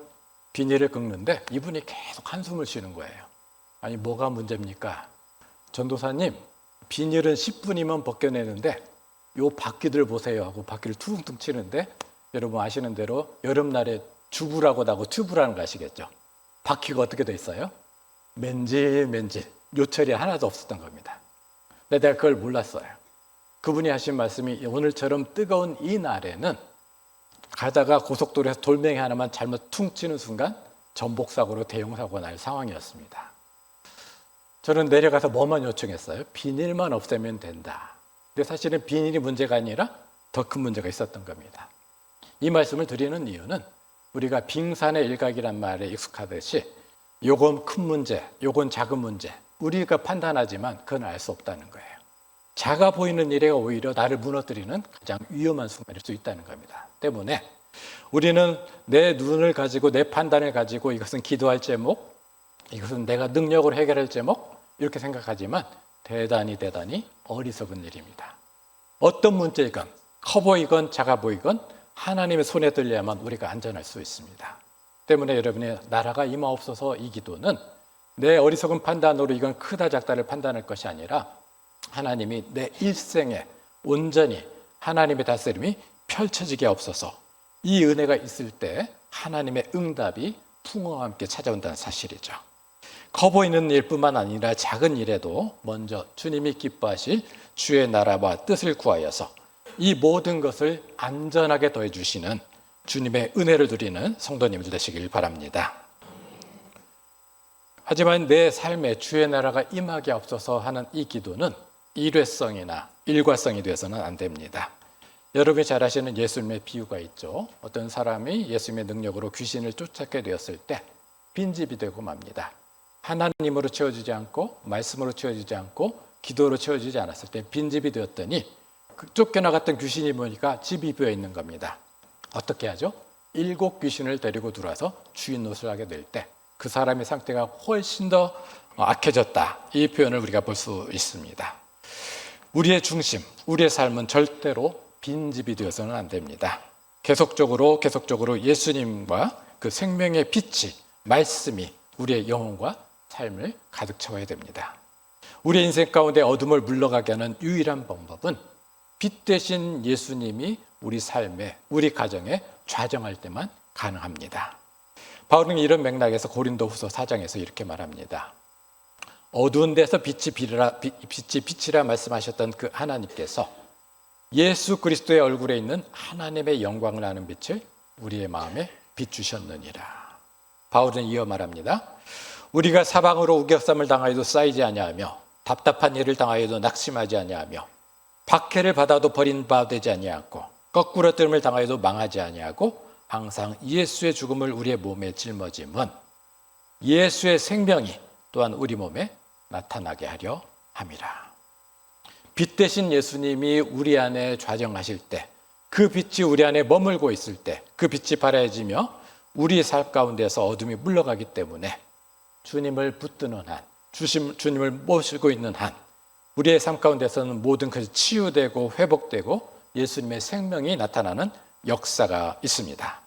비닐을 긁는데 이분이 계속 한숨을 쉬는 거예요. 아니 뭐가 문제입니까? 전도사님 비닐은 10분이면 벗겨내는데 요 바퀴들 보세요 하고 바퀴를 퉁퉁 치는데 여러분 아시는 대로 여름날에 주부라고 나고 튜브라는 거 아시겠죠? 바퀴가 어떻게 돼 있어요? 맨질맨질 요철이 하나도 없었던 겁니다. 근데 내가 그걸 몰랐어요. 그분이 하신 말씀이 오늘처럼 뜨거운 이 날에는 가다가 고속도로에서 돌멩이 하나만 잘못 퉁 치는 순간 전복사고로 대형사고가 날 상황이었습니다. 저는 내려가서 뭐만 요청했어요? 비닐만 없애면 된다. 근데 사실은 비닐이 문제가 아니라 더 큰 문제가 있었던 겁니다. 이 말씀을 드리는 이유는 우리가 빙산의 일각이란 말에 익숙하듯이 요건 큰 문제, 요건 작은 문제 우리가 판단하지만 그건 알 수 없다는 거예요. 작아 보이는 일이 오히려 나를 무너뜨리는 가장 위험한 순간일 수 있다는 겁니다. 때문에 우리는 내 눈을 가지고 내 판단을 가지고 이것은 기도할 제목, 이것은 내가 능력으로 해결할 제목 이렇게 생각하지만 대단히 어리석은 일입니다. 어떤 문제이건 커 보이건 작아 보이건 하나님의 손에 들려야만 우리가 안전할 수 있습니다. 때문에 여러분의 나라가 임하옵소서 이 기도는 내 어리석은 판단으로 이건 크다 작다를 판단할 것이 아니라 하나님이 내 일생에 온전히 하나님의 다스림이 펼쳐지게 없어서 이 은혜가 있을 때 하나님의 응답이 풍어와 함께 찾아온다는 사실이죠. 커 보이는 일뿐만 아니라 작은 일에도 먼저 주님이 기뻐하실 주의 나라와 뜻을 구하여서 이 모든 것을 안전하게 더해주시는 주님의 은혜를 누리는 성도님들 되시길 바랍니다. 하지만 내 삶에 주의 나라가 임하게 없어서 하는 이 기도는 일회성이나 일과성이 되어서는 안 됩니다. 여러분이 잘 아시는 예수님의 비유가 있죠. 어떤 사람이 예수님의 능력으로 귀신을 쫓아게 되었을 때 빈집이 되고 맙니다. 하나님으로 채워지지 않고 말씀으로 채워지지 않고 기도로 채워지지 않았을 때 빈집이 되었더니 쫓겨나갔던 귀신이 보니까 집이 비어 있는 겁니다. 어떻게 하죠? 7 귀신을 데리고 들어와서 주인 노릇을 하게 될 때 그 사람의 상태가 훨씬 더 악해졌다. 이 표현을 우리가 볼 수 있습니다. 우리의 중심, 우리의 삶은 절대로 빈집이 되어서는 안 됩니다. 계속적으로 예수님과 그 생명의 빛이, 말씀이 우리의 영혼과 삶을 가득 채워야 됩니다. 우리의 인생 가운데 어둠을 물러가게 하는 유일한 방법은 빛 대신 예수님이 우리 삶에, 우리 가정에 좌정할 때만 가능합니다. 바울은 이런 맥락에서 고린도후서 4장에서 이렇게 말합니다. 어두운 데서 빛이 빛이라 말씀하셨던 그 하나님께서 예수 그리스도의 얼굴에 있는 하나님의 영광을 아는 빛을 우리의 마음에 비추셨느니라. 바울은 이어 말합니다. 우리가 사방으로 우겨쌈을 당하여도 쌓이지 아니하며 답답한 일을 당하여도 낙심하지 아니하며 박해를 받아도 버림받지 아니하고 거꾸로 뜸을 당하여도 망하지 아니하고 항상 예수의 죽음을 우리의 몸에 짊어짐은 예수의 생명이 또한 우리 몸에 나타나게 하려 함이라. 빛 대신 예수님이 우리 안에 좌정하실 때, 그 빛이 우리 안에 머물고 있을 때 그 빛이 밝아지며 우리의 삶 가운데서 어둠이 물러가기 때문에 주님을 붙드는 한, 주님을 모시고 있는 한 우리의 삶 가운데서는 모든 것이 치유되고 회복되고 예수님의 생명이 나타나는 역사가 있습니다.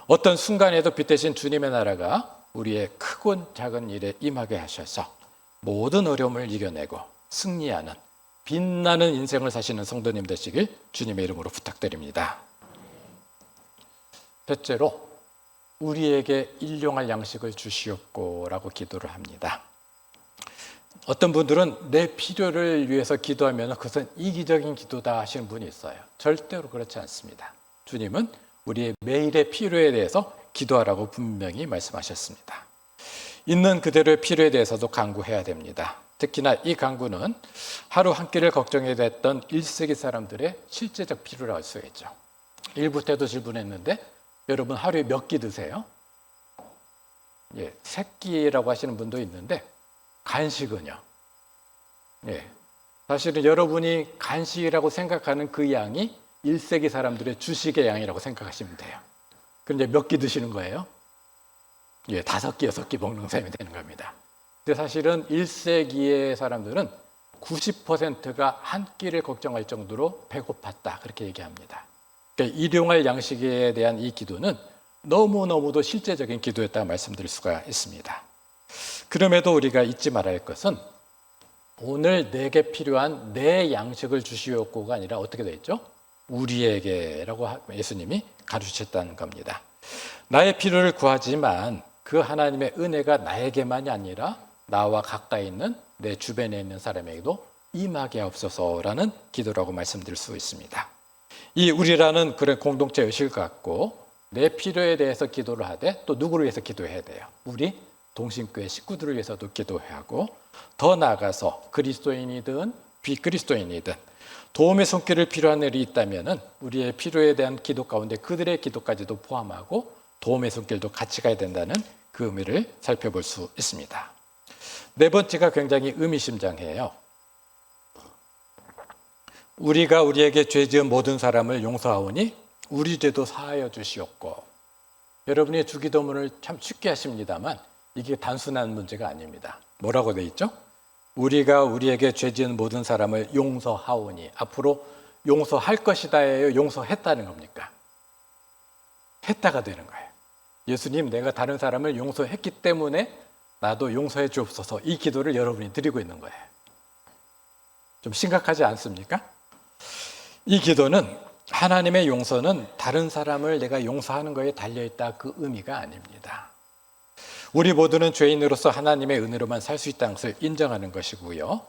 어떤 순간에도 빛 대신 주님의 나라가 우리의 크고 작은 일에 임하게 하셔서 모든 어려움을 이겨내고 승리하는 빛나는 인생을 사시는 성도님 되시길 주님의 이름으로 부탁드립니다. 셋째로 우리에게 일용할 양식을 주시옵고라고 기도를 합니다. 어떤 분들은 내 필요를 위해서 기도하면 그것은 이기적인 기도다 하시는 분이 있어요. 절대로 그렇지 않습니다. 주님은 우리의 매일의 필요에 대해서 기도하라고 분명히 말씀하셨습니다. 있는 그대로의 필요에 대해서도 간구해야 됩니다. 특히나 이 간구는 하루 한 끼를 걱정해야 됐던 1세기 사람들의 실제적 필요라고 할 수 있죠. 1부 때도 질문했는데 여러분 하루에 몇 끼 드세요? 예, 3끼라고 하시는 분도 있는데 간식은요? 예, 사실은 여러분이 간식이라고 생각하는 그 양이 1세기 사람들의 주식의 양이라고 생각하시면 돼요. 그런데 몇 끼 드시는 거예요? 예, 5끼, 6끼 먹는 셈이 되는 겁니다. 근데 사실은 1세기의 사람들은 90%가 한 끼를 걱정할 정도로 배고팠다. 그렇게 얘기합니다. 그러니까 일용할 양식에 대한 이 기도는 너무너무도 실제적인 기도였다고 말씀드릴 수가 있습니다. 그럼에도 우리가 잊지 말아야 할 것은 오늘 내게 필요한 내 양식을 주시옵고가 아니라 어떻게 되어 있죠? 우리에게라고 예수님이 가르치셨다는 겁니다. 나의 필요를 구하지만 그 하나님의 은혜가 나에게만이 아니라 나와 가까이 있는 내 주변에 있는 사람에게도 임하게 하옵소서라는 기도라고 말씀드릴 수 있습니다. 이 우리라는 그런 공동체 의식을 갖고 내 필요에 대해서 기도를 하되 또 누구를 위해서 기도해야 돼요? 우리 동신교회 식구들을 위해서도 기도해야 하고 더 나아가서 그리스도인이든 비그리스도인이든 도움의 손길을 필요한 일이 있다면 우리의 필요에 대한 기도 가운데 그들의 기도까지도 포함하고 도움의 손길도 같이 가야 된다는 그 의미를 살펴볼 수 있습니다. 네 번째가 굉장히 의미심장해요. 우리가 우리에게 죄 지은 모든 사람을 용서하오니 우리 죄도 사하여 주시옵고. 여러분의 주기도문을 참 쉽게 하십니다만 이게 단순한 문제가 아닙니다. 뭐라고 돼 있죠? 우리가 우리에게 죄 지은 모든 사람을 용서하오니. 앞으로 용서할 것이다예요? 용서했다는 겁니까? 했다가 되는 거예요. 예수님, 내가 다른 사람을 용서했기 때문에 나도 용서해 주옵소서. 이 기도를 여러분이 드리고 있는 거예요. 좀 심각하지 않습니까? 이 기도는 하나님의 용서는 다른 사람을 내가 용서하는 거에 달려있다 그 의미가 아닙니다. 우리 모두는 죄인으로서 하나님의 은혜로만 살 수 있다는 것을 인정하는 것이고요.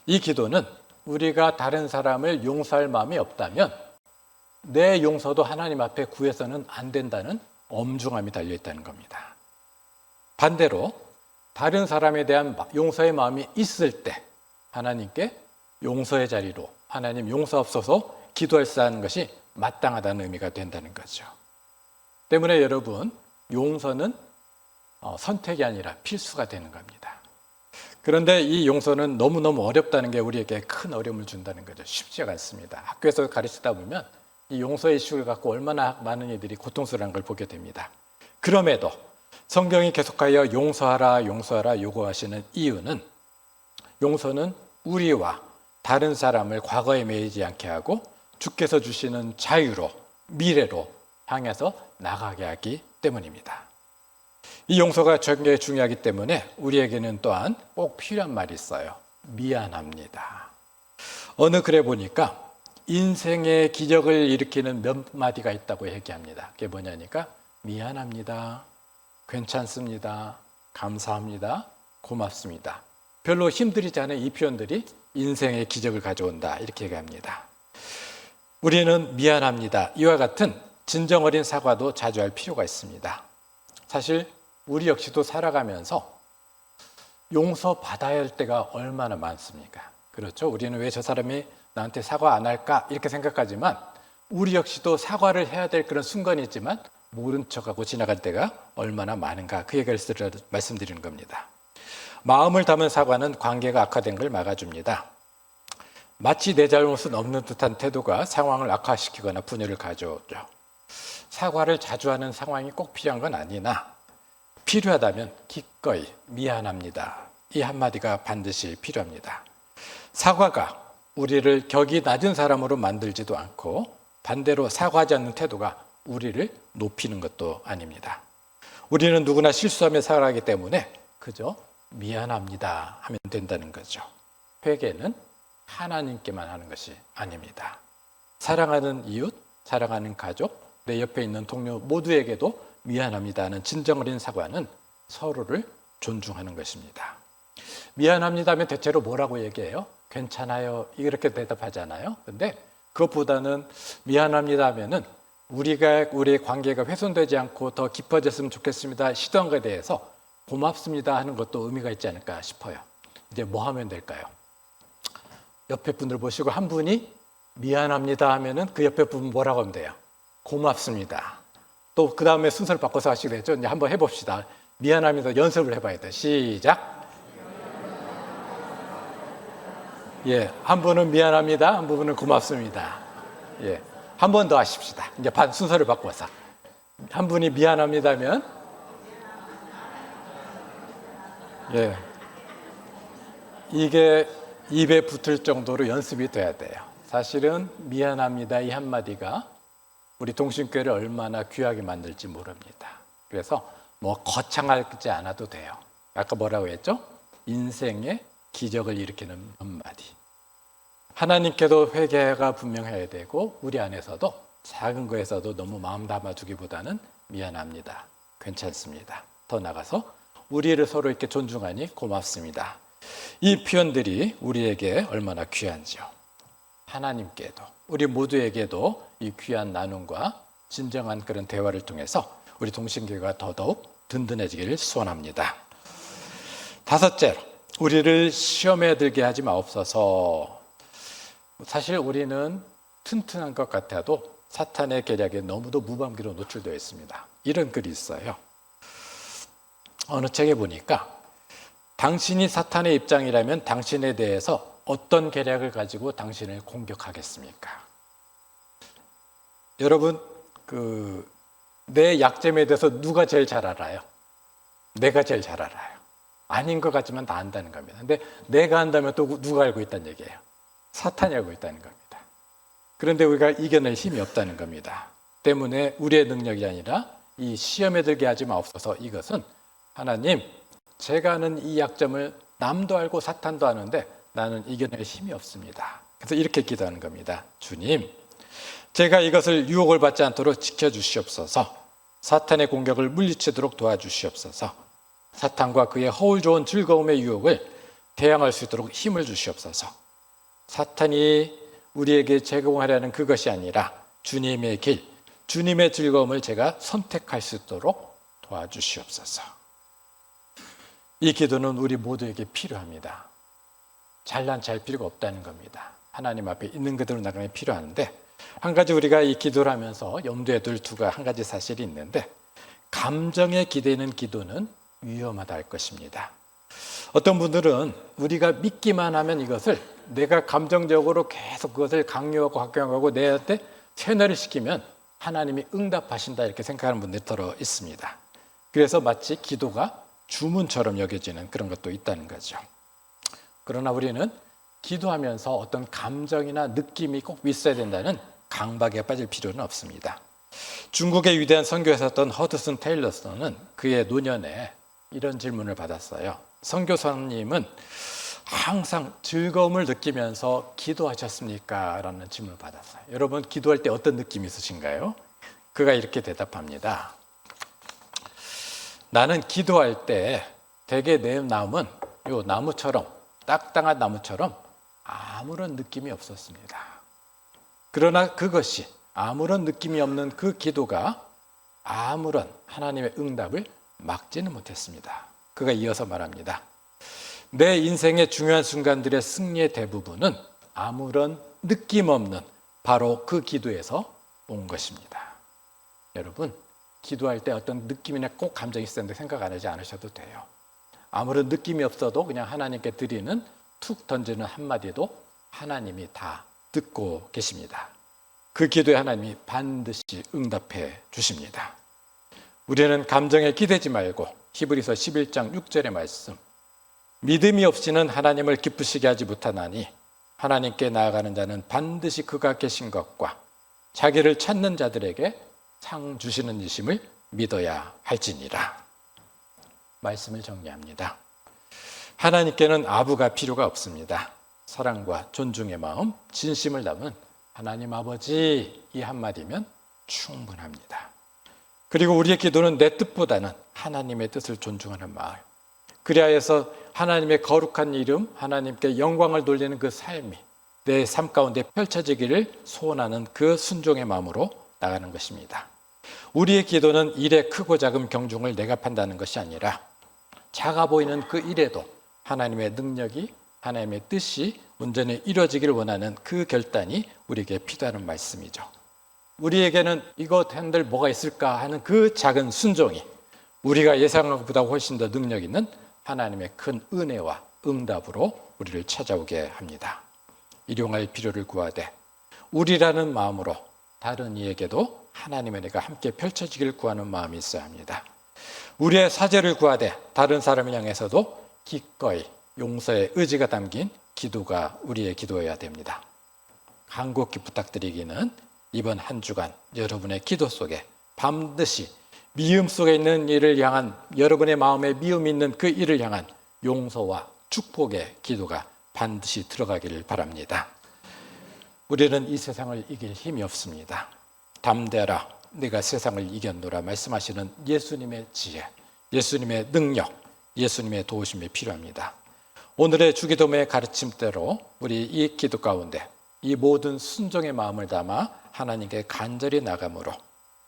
이 기도는 우리가 다른 사람을 용서할 마음이 없다면 내 용서도 하나님 앞에 구해서는 안 된다는 엄중함이 달려있다는 겁니다. 반대로 다른 사람에 대한 용서의 마음이 있을 때 하나님께 용서의 자리로 하나님 용서없어서 기도할 수 하는 것이 마땅하다는 의미가 된다는 거죠. 때문에 여러분, 용서는 선택이 아니라 필수가 되는 겁니다. 그런데 이 용서는 너무너무 어렵다는 게 우리에게 큰 어려움을 준다는 거죠. 쉽지가 않습니다. 학교에서 가르치다 보면 이 용서의 이슈를 갖고 얼마나 많은 이들이 고통스러운 걸 보게 됩니다. 그럼에도 성경이 계속하여 용서하라 용서하라 요구하시는 이유는 용서는 우리와 다른 사람을 과거에 매이지 않게 하고 주께서 주시는 자유로 미래로 향해서 나가게 하기 때문입니다. 이 용서가 굉장히 중요하기 때문에 우리에게는 또한 꼭 필요한 말이 있어요. 미안합니다. 어느 글에 보니까 인생의 기적을 일으키는 몇 마디가 있다고 얘기합니다. 그게 뭐냐니까 미안합니다. 괜찮습니다. 감사합니다. 고맙습니다. 별로 힘들이지 않은 이 표현들이 인생의 기적을 가져온다 이렇게 얘기합니다. 우리는 미안합니다. 이와 같은 진정 어린 사과도 자주 할 필요가 있습니다. 사실 우리 역시도 살아가면서 용서받아야 할 때가 얼마나 많습니까? 그렇죠? 우리는 왜 저 사람이 나한테 사과 안 할까? 이렇게 생각하지만 우리 역시도 사과를 해야 될 그런 순간이 있지만 모른 척하고 지나갈 때가 얼마나 많은가 그 얘기를 말씀드리는 겁니다. 마음을 담은 사과는 관계가 악화된 걸 막아줍니다. 마치 내 잘못은 없는 듯한 태도가 상황을 악화시키거나 분열을 가져오죠. 사과를 자주 하는 상황이 꼭 필요한 건 아니나 필요하다면 기꺼이 미안합니다. 이 한마디가 반드시 필요합니다. 사과가 우리를 격이 낮은 사람으로 만들지도 않고 반대로 사과하지 않는 태도가 우리를 높이는 것도 아닙니다. 우리는 누구나 실수하며 살아가기 때문에 그저 미안합니다 하면 된다는 거죠. 회개는 하나님께만 하는 것이 아닙니다. 사랑하는 이웃, 사랑하는 가족, 내 옆에 있는 동료 모두에게도 미안합니다 하는 진정 어린 사과는 서로를 존중하는 것입니다. 미안합니다 하면 대체로 뭐라고 얘기해요? 괜찮아요 이렇게 대답하잖아요. 근데 그것보다는 미안합니다 하면은 우리의 관계가 훼손되지 않고 더 깊어졌으면 좋겠습니다 시도한 것에 대해서 고맙습니다 하는 것도 의미가 있지 않을까 싶어요. 이제 뭐 하면 될까요? 옆에 분들 보시고 한 분이 미안합니다 하면은 그 옆에 분 뭐라고 하면 돼요? 고맙습니다. 또 그 다음에 순서를 바꿔서 하시게 되죠. 이제 한번 해봅시다. 미안합니다. 연습을 해봐야 돼요. 시작. 예, 한 분은 미안합니다. 한 분은 고맙습니다. 예, 한 번 더 하십시다. 이제 순서를 바꿔서 한 분이 미안합니다면, 예, 이게 입에 붙을 정도로 연습이 돼야 돼요. 사실은 미안합니다 이 한마디가 우리 동신교회를 얼마나 귀하게 만들지 모릅니다. 그래서 뭐 거창하지 않아도 돼요. 아까 뭐라고 했죠? 인생의 기적을 일으키는 한마디. 하나님께도 회개가 분명해야 되고 우리 안에서도 작은 거에서도 너무 마음 담아주기보다는 미안합니다. 괜찮습니다. 더 나가서 우리를 서로 이렇게 존중하니 고맙습니다. 이 표현들이 우리에게 얼마나 귀한지요. 하나님께도 우리 모두에게도 이 귀한 나눔과 진정한 그런 대화를 통해서 우리 동신교회가 더더욱 든든해지기를 소원합니다. 다섯째로 우리를 시험에 들게 하지 마옵소서. 사실 우리는 튼튼한 것 같아도 사탄의 계략에 너무도 무방비로 노출되어 있습니다. 이런 글이 있어요. 어느 책에 보니까 당신이 사탄의 입장이라면 당신에 대해서 어떤 계략을 가지고 당신을 공격하겠습니까? 여러분, 내 약점에 대해서 누가 제일 잘 알아요? 내가 제일 잘 알아요. 아닌 것 같지만 다 안다는 겁니다. 근데 내가 안다면 또 누가 알고 있다는 얘기예요? 사탄이 알고 있다는 겁니다. 그런데 우리가 이겨낼 힘이 없다는 겁니다. 때문에 우리의 능력이 아니라 이 시험에 들게 하지 마옵소서. 이것은 하나님, 제가 아는 이 약점을 남도 알고 사탄도 아는데 나는 이겨낼 힘이 없습니다. 그래서 이렇게 기도하는 겁니다. 주님, 제가 이것을 유혹을 받지 않도록 지켜주시옵소서. 사탄의 공격을 물리치도록 도와주시옵소서. 사탄과 그의 허울 좋은 즐거움의 유혹을 대항할 수 있도록 힘을 주시옵소서. 사탄이 우리에게 제공하려는 그것이 아니라 주님의 길, 주님의 즐거움을 제가 선택할 수 있도록 도와주시옵소서. 이 기도는 우리 모두에게 필요합니다. 잘난 잘 필요가 없다는 겁니다. 하나님 앞에 있는 그대로 나가면 필요한데, 한 가지 우리가 이 기도를 하면서 염두에 둘 한 가지 사실이 있는데, 감정에 기대는 기도는 위험하다 할 것입니다. 어떤 분들은 우리가 믿기만 하면 이것을 내가 감정적으로 계속 그것을 강요하고 내한테 세뇌를 시키면 하나님이 응답하신다 이렇게 생각하는 분들이 더러 있습니다. 그래서 마치 기도가 주문처럼 여겨지는 그런 것도 있다는 거죠. 그러나 우리는 기도하면서 어떤 감정이나 느낌이 꼭 있어야 된다는 강박에 빠질 필요는 없습니다. 중국의 위대한 선교사였던 허드슨 테일러스는 그의 노년에 이런 질문을 받았어요. 선교사님은 항상 즐거움을 느끼면서 기도하셨습니까? 라는 질문을 받았어요. 여러분 기도할 때 어떤 느낌이 있으신가요? 그가 이렇게 대답합니다. 나는 기도할 때 대개 내 마음은 요 나무처럼 딱딱한 나무처럼 아무런 느낌이 없었습니다. 그러나 그것이 아무런 느낌이 없는 그 기도가 아무런 하나님의 응답을 막지는 못했습니다. 그가 이어서 말합니다. 내 인생의 중요한 순간들의 승리의 대부분은 아무런 느낌 없는 바로 그 기도에서 온 것입니다. 여러분, 기도할 때 어떤 느낌이나 꼭 감정이 있어야 되는데 생각 안 하지 않으셔도 돼요. 아무런 느낌이 없어도 그냥 하나님께 드리는 툭 던지는 한마디도 하나님이 다 듣고 계십니다. 그 기도에 하나님이 반드시 응답해 주십니다. 우리는 감정에 기대지 말고 히브리서 11장 6절의 말씀 믿음이 없이는 하나님을 기쁘시게 하지 못하나니 하나님께 나아가는 자는 반드시 그가 계신 것과 자기를 찾는 자들에게 상 주시는 이심을 믿어야 할지니라. 말씀을 정리합니다. 하나님께는 아부가 필요가 없습니다. 사랑과 존중의 마음, 진심을 담은 하나님 아버지 이 한마디면 충분합니다. 그리고 우리의 기도는 내 뜻보다는 하나님의 뜻을 존중하는 마음, 그래야 해서 하나님의 거룩한 이름, 하나님께 영광을 돌리는 그 삶이 내 삶 가운데 펼쳐지기를 소원하는 그 순종의 마음으로 나가는 것입니다. 우리의 기도는 일의 크고 작은 경중을 내가 판다는 것이 아니라 작아 보이는 그 일에도 하나님의 능력이, 하나님의 뜻이 온전히 이루어지기를 원하는 그 결단이 우리에게 필요한 말씀이죠. 우리에게는 이것 한들 뭐가 있을까 하는 그 작은 순종이 우리가 예상한 것보다 훨씬 더 능력 있는 하나님의 큰 은혜와 응답으로 우리를 찾아오게 합니다. 일용할 필요를 구하되 우리라는 마음으로 다른 이에게도 하나님의 은혜가 함께 펼쳐지기를 구하는 마음이 있어야 합니다. 우리의 사죄를 구하되 다른 사람을 향해서도 기꺼이 용서의 의지가 담긴 기도가 우리의 기도여야 됩니다. 간곡히 부탁드리기는 이번 한 주간 여러분의 기도 속에 반드시 미움 속에 있는 일을 향한, 여러분의 마음에 미움이 있는 그 일을 향한 용서와 축복의 기도가 반드시 들어가기를 바랍니다. 우리는 이 세상을 이길 힘이 없습니다. 담대하라 내가 세상을 이겼노라 말씀하시는 예수님의 지혜, 예수님의 능력, 예수님의 도우심이 필요합니다. 오늘의 주기도문의 가르침대로 우리 이 기도 가운데 이 모든 순종의 마음을 담아 하나님께 간절히 나감으로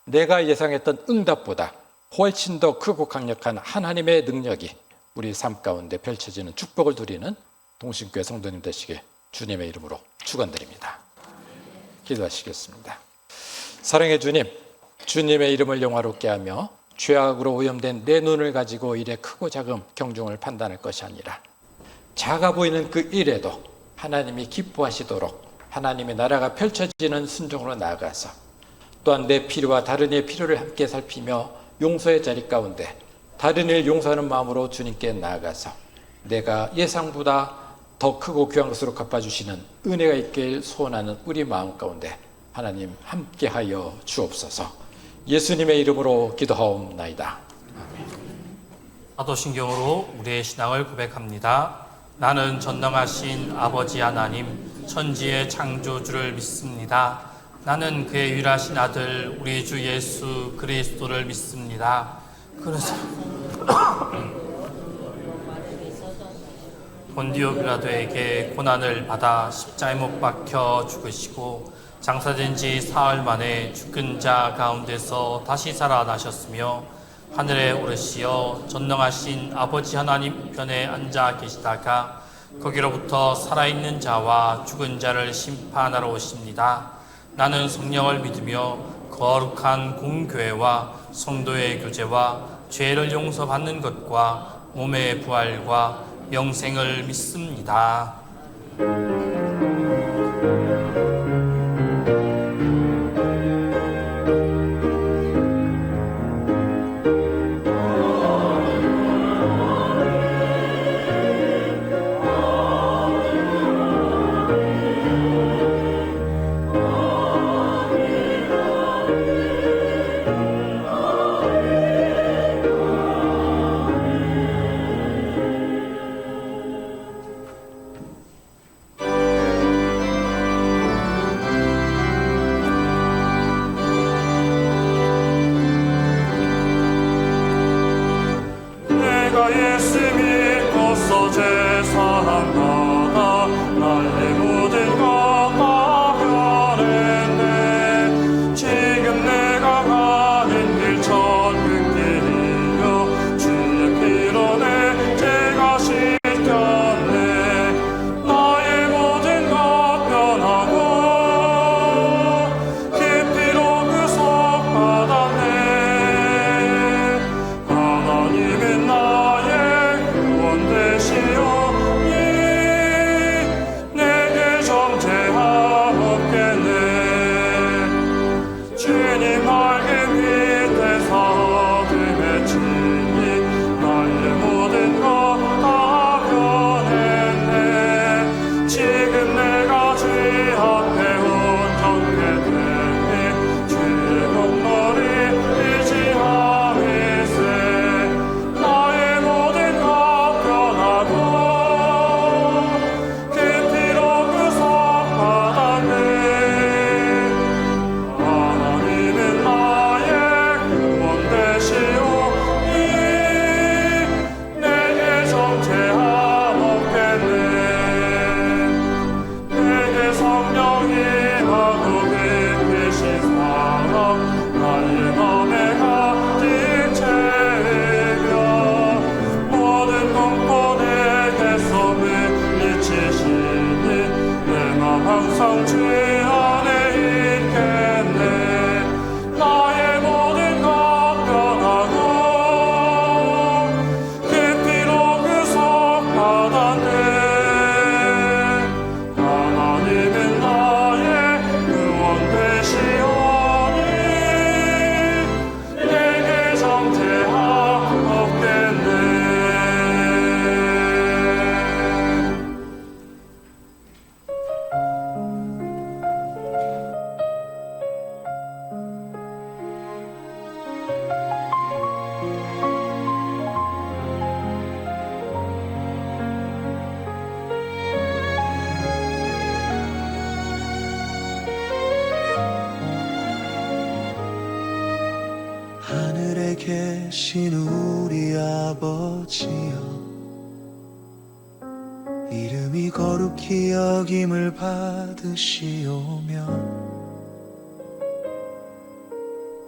내가 예상했던 응답보다 훨씬 더 크고 강력한 하나님의 능력이 우리 삶 가운데 펼쳐지는 축복을 누리는 동신교회 성도님 되시길 주님의 이름으로 축원드립니다. 기도하시겠습니다. 사랑의 주님, 주님의 이름을 영화롭게 하며 죄악으로 오염된 내 눈을 가지고 일의 크고 작은 경중을 판단할 것이 아니라 작아 보이는 그 일에도 하나님이 기뻐하시도록 하나님의 나라가 펼쳐지는 순종으로 나아가서 또한 내 필요와 다른 이의 필요를 함께 살피며 용서의 자리 가운데 다른 이를 용서하는 마음으로 주님께 나아가서 내가 예상보다 더 크고 귀한 것으로 갚아주시는 은혜가 있길 소원하는 우리 마음 가운데 하나님 함께하여 주옵소서. 예수님의 이름으로 기도하옵나이다.
사도신경으로 우리의 신앙을 고백합니다. 나는 전능하신 아버지 하나님, 천지의 창조주를 믿습니다. 나는 그의 유일하신 아들 우리 주 예수 그리스도를 믿습니다. 그래서 본디오 빌라도에게 고난을 받아 십자가에 못 박혀 죽으시고 장사된 지 사흘 만에 죽은 자 가운데서 다시 살아나셨으며 하늘에 오르시어 전능하신 아버지 하나님 편에 앉아 계시다가 거기로부터 살아있는 자와 죽은 자를 심판하러 오십니다. 나는 성령을 믿으며 거룩한 공교회와 성도의 교제와 죄를 용서받는 것과 몸의 부활과 영생을 믿습니다.
예수 믿고서 제사함 받아 나의 모든 것 다 변했네. 지금 내가 가는 길 천국 길이여 주의 피로 내 죄가 씻겼네. 나의 모든 것 변하고 그 피로 구속받았네. 하나님은 나의 구원 되시오니 내게 정죄함 없겠네. 주님 밝은 빛에서 어둠에 치니 나의 모든 것 다 변했네. 지금 내가 주의 앞에 온전케 되니 주의 공로를 의지함이세. 나의 모든 것 변하고 그 피로 구속받았네. 하나님은 나의 구원 되시오니 내게 정죄함 없겠네. 내게 성령 임하고 깊으신 사랑 나의 맘에 가득 채우며 모든 공포 내게서 물리치시니 내 맘 항상 주 안에 있겠네. 나의 모든 것 변하고 그 피로 구속받았네. 하나님은 나의 구원 되시오니 내게 정죄함 없겠네.
하늘에 계신 우리 아버지여, 이름이 거룩히 여김을 받으시오며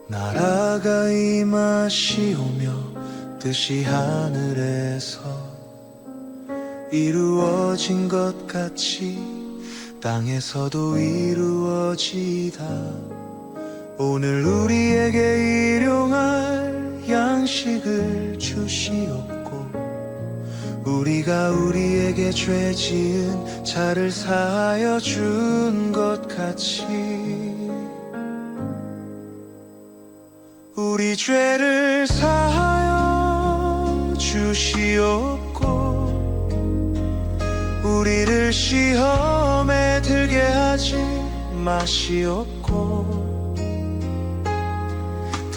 나라가 임하시오며 뜻이 하늘에서 이루어진 것 같이 땅에서도 이루어지다. 오늘 우리에게 일용할 양식을 주시옵고 우리가 우리에게 죄 지은 자를 사하여 준 것 같이 우리 죄를 사하여 주시옵고 우리를 시험에 들게 하지 마시옵고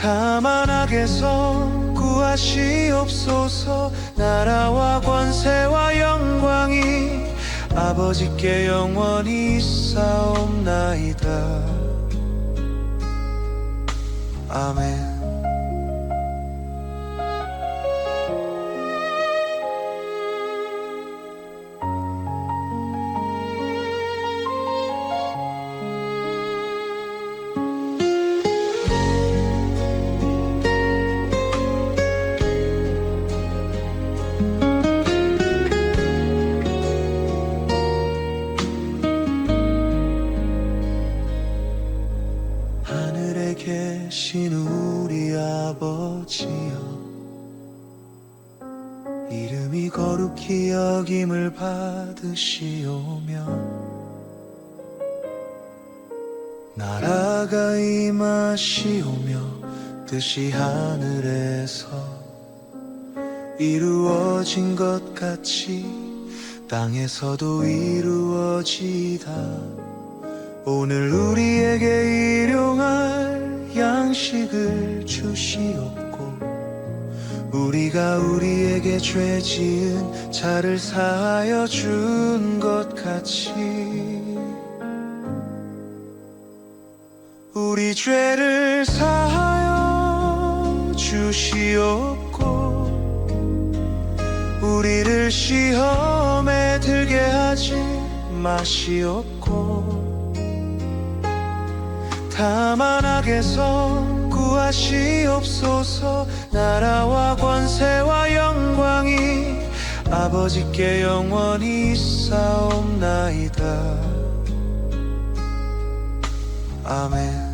다만 악에서 구하시옵소서. 나라와 권세와 영광이 아버지께 영원히 있사옵나이다. 아멘. 하늘에 계신 우리 아버지여, 거룩히 여김을 받으시오며 나라가 임하시오며 뜻이 하늘에서 이루어진 것 같이 땅에서도 이루어지다. 오늘 우리에게 일용할 양식을 주시옵고 우리가 우리에게 죄 지은 자를 사하여 준 것 같이 우리 죄를 사하여 주시옵고 우리를 시험에 들게 하지 마시옵고 다만 악에서 구하시옵소서. 나라와 권세와 영광이 아버지께 영원히 있사옵나이다. 아멘.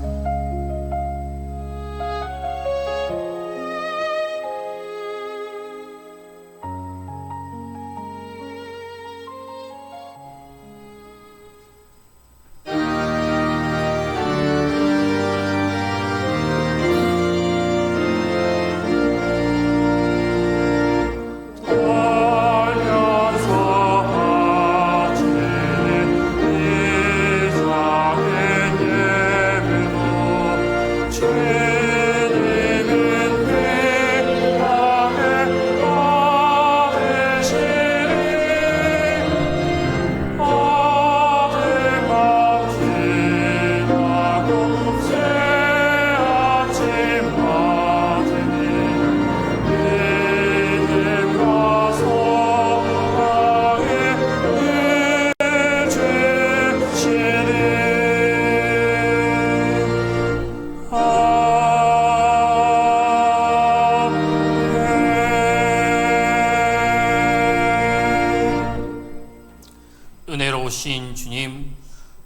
은혜로우신 주님,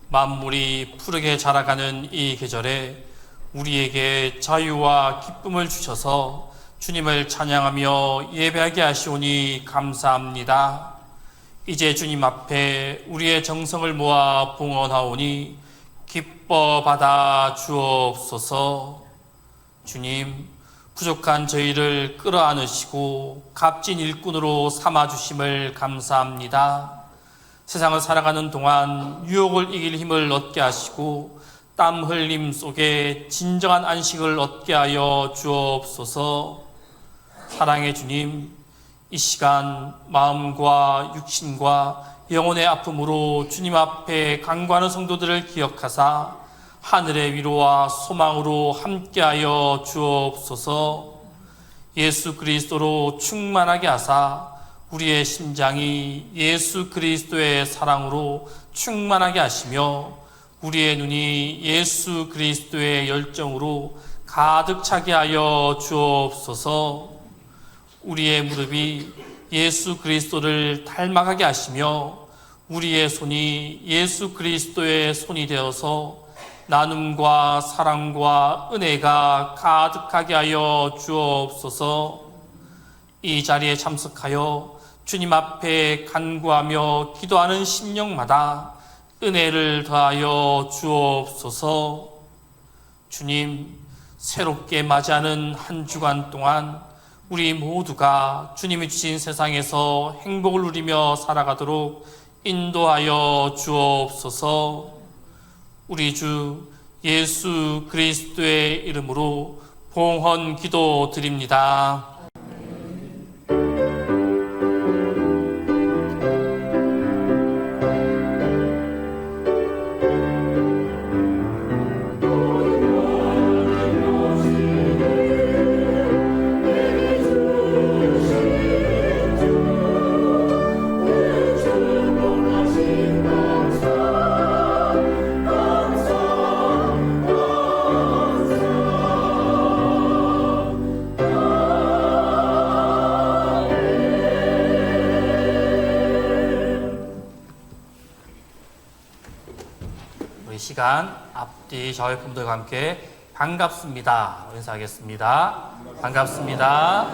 만물이 푸르게 자라가는 이 계절에 우리에게 자유와 기쁨을 주셔서 주님을 찬양하며 예배하게 하시오니 감사합니다. 이제 주님 앞에 우리의 정성을 모아 봉헌하오니 기뻐 받아 주옵소서. 주님, 부족한 저희를 끌어안으시고 값진 일꾼으로 삼아주심을 감사합니다. 세상을 살아가는 동안 유혹을 이길 힘을 얻게 하시고 땀 흘림 속에 진정한 안식을 얻게 하여 주옵소서. 사랑의 주님, 이 시간 마음과 육신과 영혼의 아픔으로 주님 앞에 간구하는 성도들을 기억하사 하늘의 위로와 소망으로 함께하여 주옵소서. 예수 그리스도로 충만하게 하사 우리의 심장이 예수 그리스도의 사랑으로 충만하게 하시며 우리의 눈이 예수 그리스도의 열정으로 가득 차게 하여 주옵소서. 우리의 무릎이 예수 그리스도를 닮아가게 하시며 우리의 손이 예수 그리스도의 손이 되어서 나눔과 사랑과 은혜가 가득하게 하여 주옵소서. 이 자리에 참석하여 주님 앞에 간구하며 기도하는 심령마다 은혜를 더하여 주옵소서. 주님, 새롭게 맞이하는 한 주간 동안 우리 모두가 주님이 주신 세상에서 행복을 누리며 살아가도록 인도하여 주옵소서. 우리 주 예수 그리스도의 이름으로 봉헌 기도 드립니다. 우리 시간 앞뒤 좌우 분들과 함께 반갑습니다 인사하겠습니다. 반갑습니다.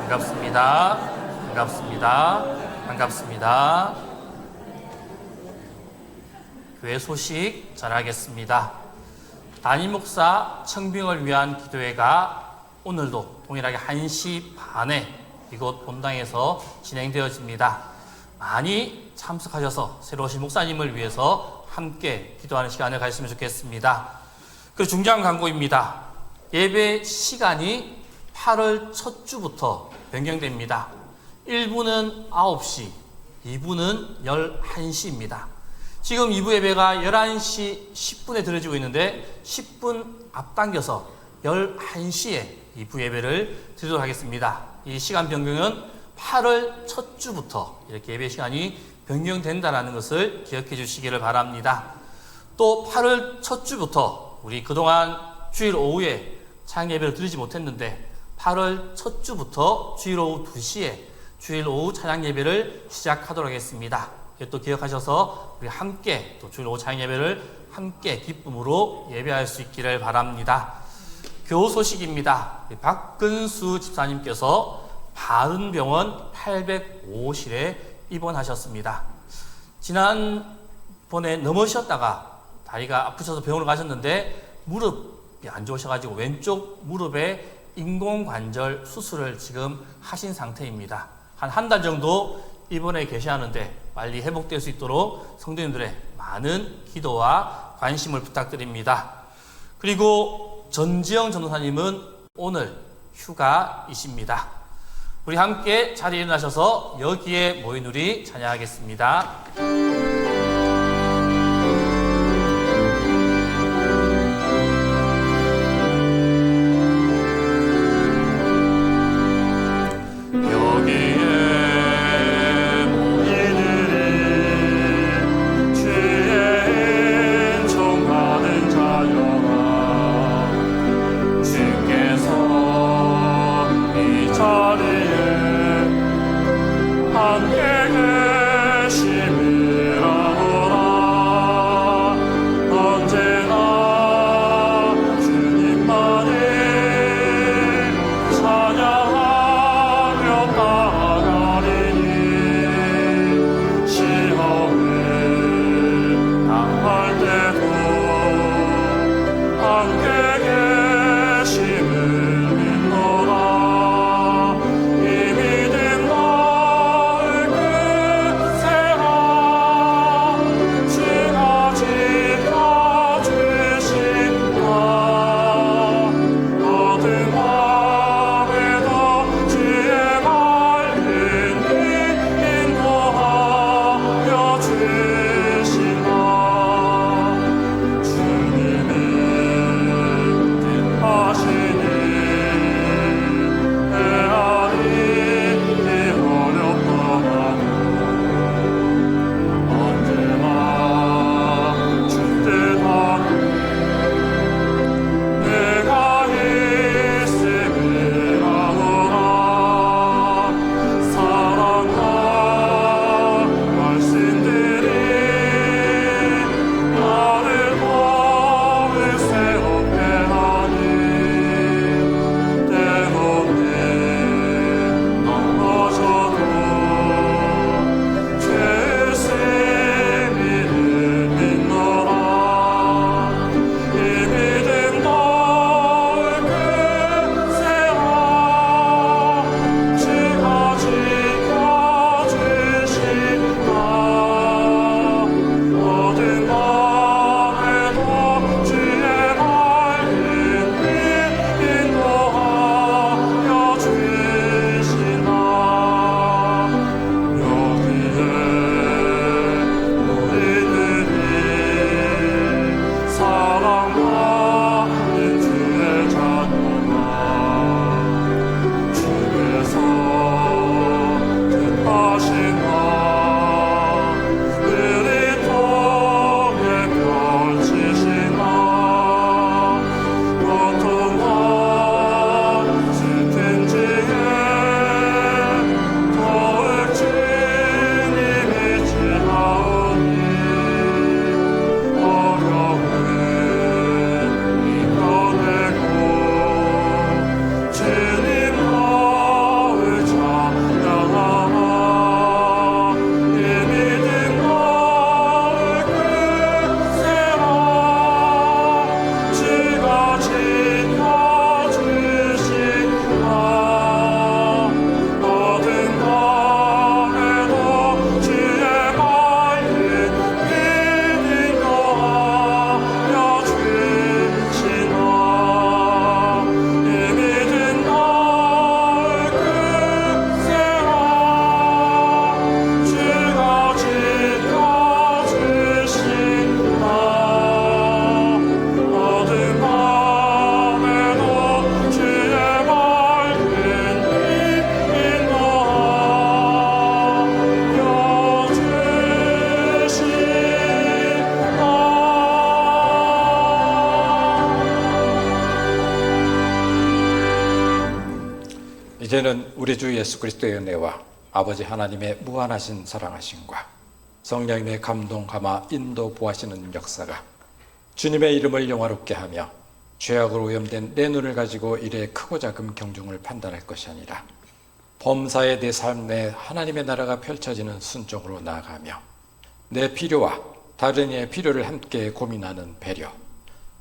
반갑습니다. 반갑습니다. 반갑습니다. 교회 소식 전하겠습니다. 담임 목사 청빙을 위한 기도회가 오늘도 동일하게 1시 반에 이곳 본당에서 진행되어집니다. 많이 참석하셔서 새로 오신 목사님을 위해서 함께 기도하는 시간을 가졌으면 좋겠습니다. 그리고 중요한 광고입니다. 예배 시간이 8월 첫 주부터 변경됩니다. 1부는 9시, 2부는 11시입니다. 지금 2부 예배가 11시 10분에 들어지고 있는데 10분 앞당겨서 11시에 2부 예배를 드리도록 하겠습니다. 이 시간 변경은 8월 첫 주부터 이렇게 예배 시간이 변경된다는 것을 기억해 주시기를 바랍니다. 또 8월 첫 주부터 우리 그동안 주일 오후에 찬양 예배를 드리지 못했는데 8월 첫 주부터 주일 오후 2시에 주일 오후 찬양 예배를 시작하도록 하겠습니다. 또 기억하셔서 우리 함께 또 주일 오후 찬양 예배를 함께 기쁨으로 예배할 수 있기를 바랍니다. 교우 소식입니다. 박근수 집사님께서 바른병원 805실에 입원하셨습니다. 지난번에 넘어지셨다가 다리가 아프셔서 병원을 가셨는데 무릎이 안 좋으셔가지고 왼쪽 무릎에 인공관절 수술을 지금 하신 상태입니다. 한 달 정도 입원해 계셔하는데 빨리 회복될 수 있도록 성도님들의 많은 기도와 관심을 부탁드립니다. 그리고 전지영 전도사님은 오늘 휴가이십니다. 우리 함께 자리에 일어나셔서 여기에 모인 우리 찬양하겠습니다.
함께 계심을
이제는 우리 주 예수 그리스도의 은혜와 아버지 하나님의 무한하신 사랑하심과 성령님의 감동감화 인도 보하시는 역사가 주님의 이름을 영화롭게 하며 죄악으로 오염된 내 눈을 가지고 이래 크고 작은 경중을 판단할 것이 아니라 범사의 내 삶에 하나님의 나라가 펼쳐지는 순종으로 나아가며 내 필요와 다른 이의 필요를 함께 고민하는 배려,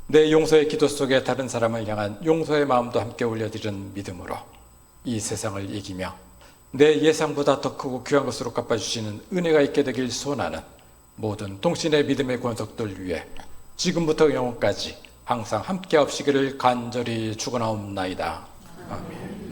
내 용서의 기도 속에 다른 사람을 향한 용서의 마음도 함께 올려드리는 믿음으로 이 세상을 이기며 내 예상보다 더 크고 귀한 것으로 갚아주시는 은혜가 있게 되길 소원하는 모든 동신의 믿음의 권속들 위해 지금부터 영원까지 항상 함께 하시기를 간절히 축원하옵나이다. 아멘.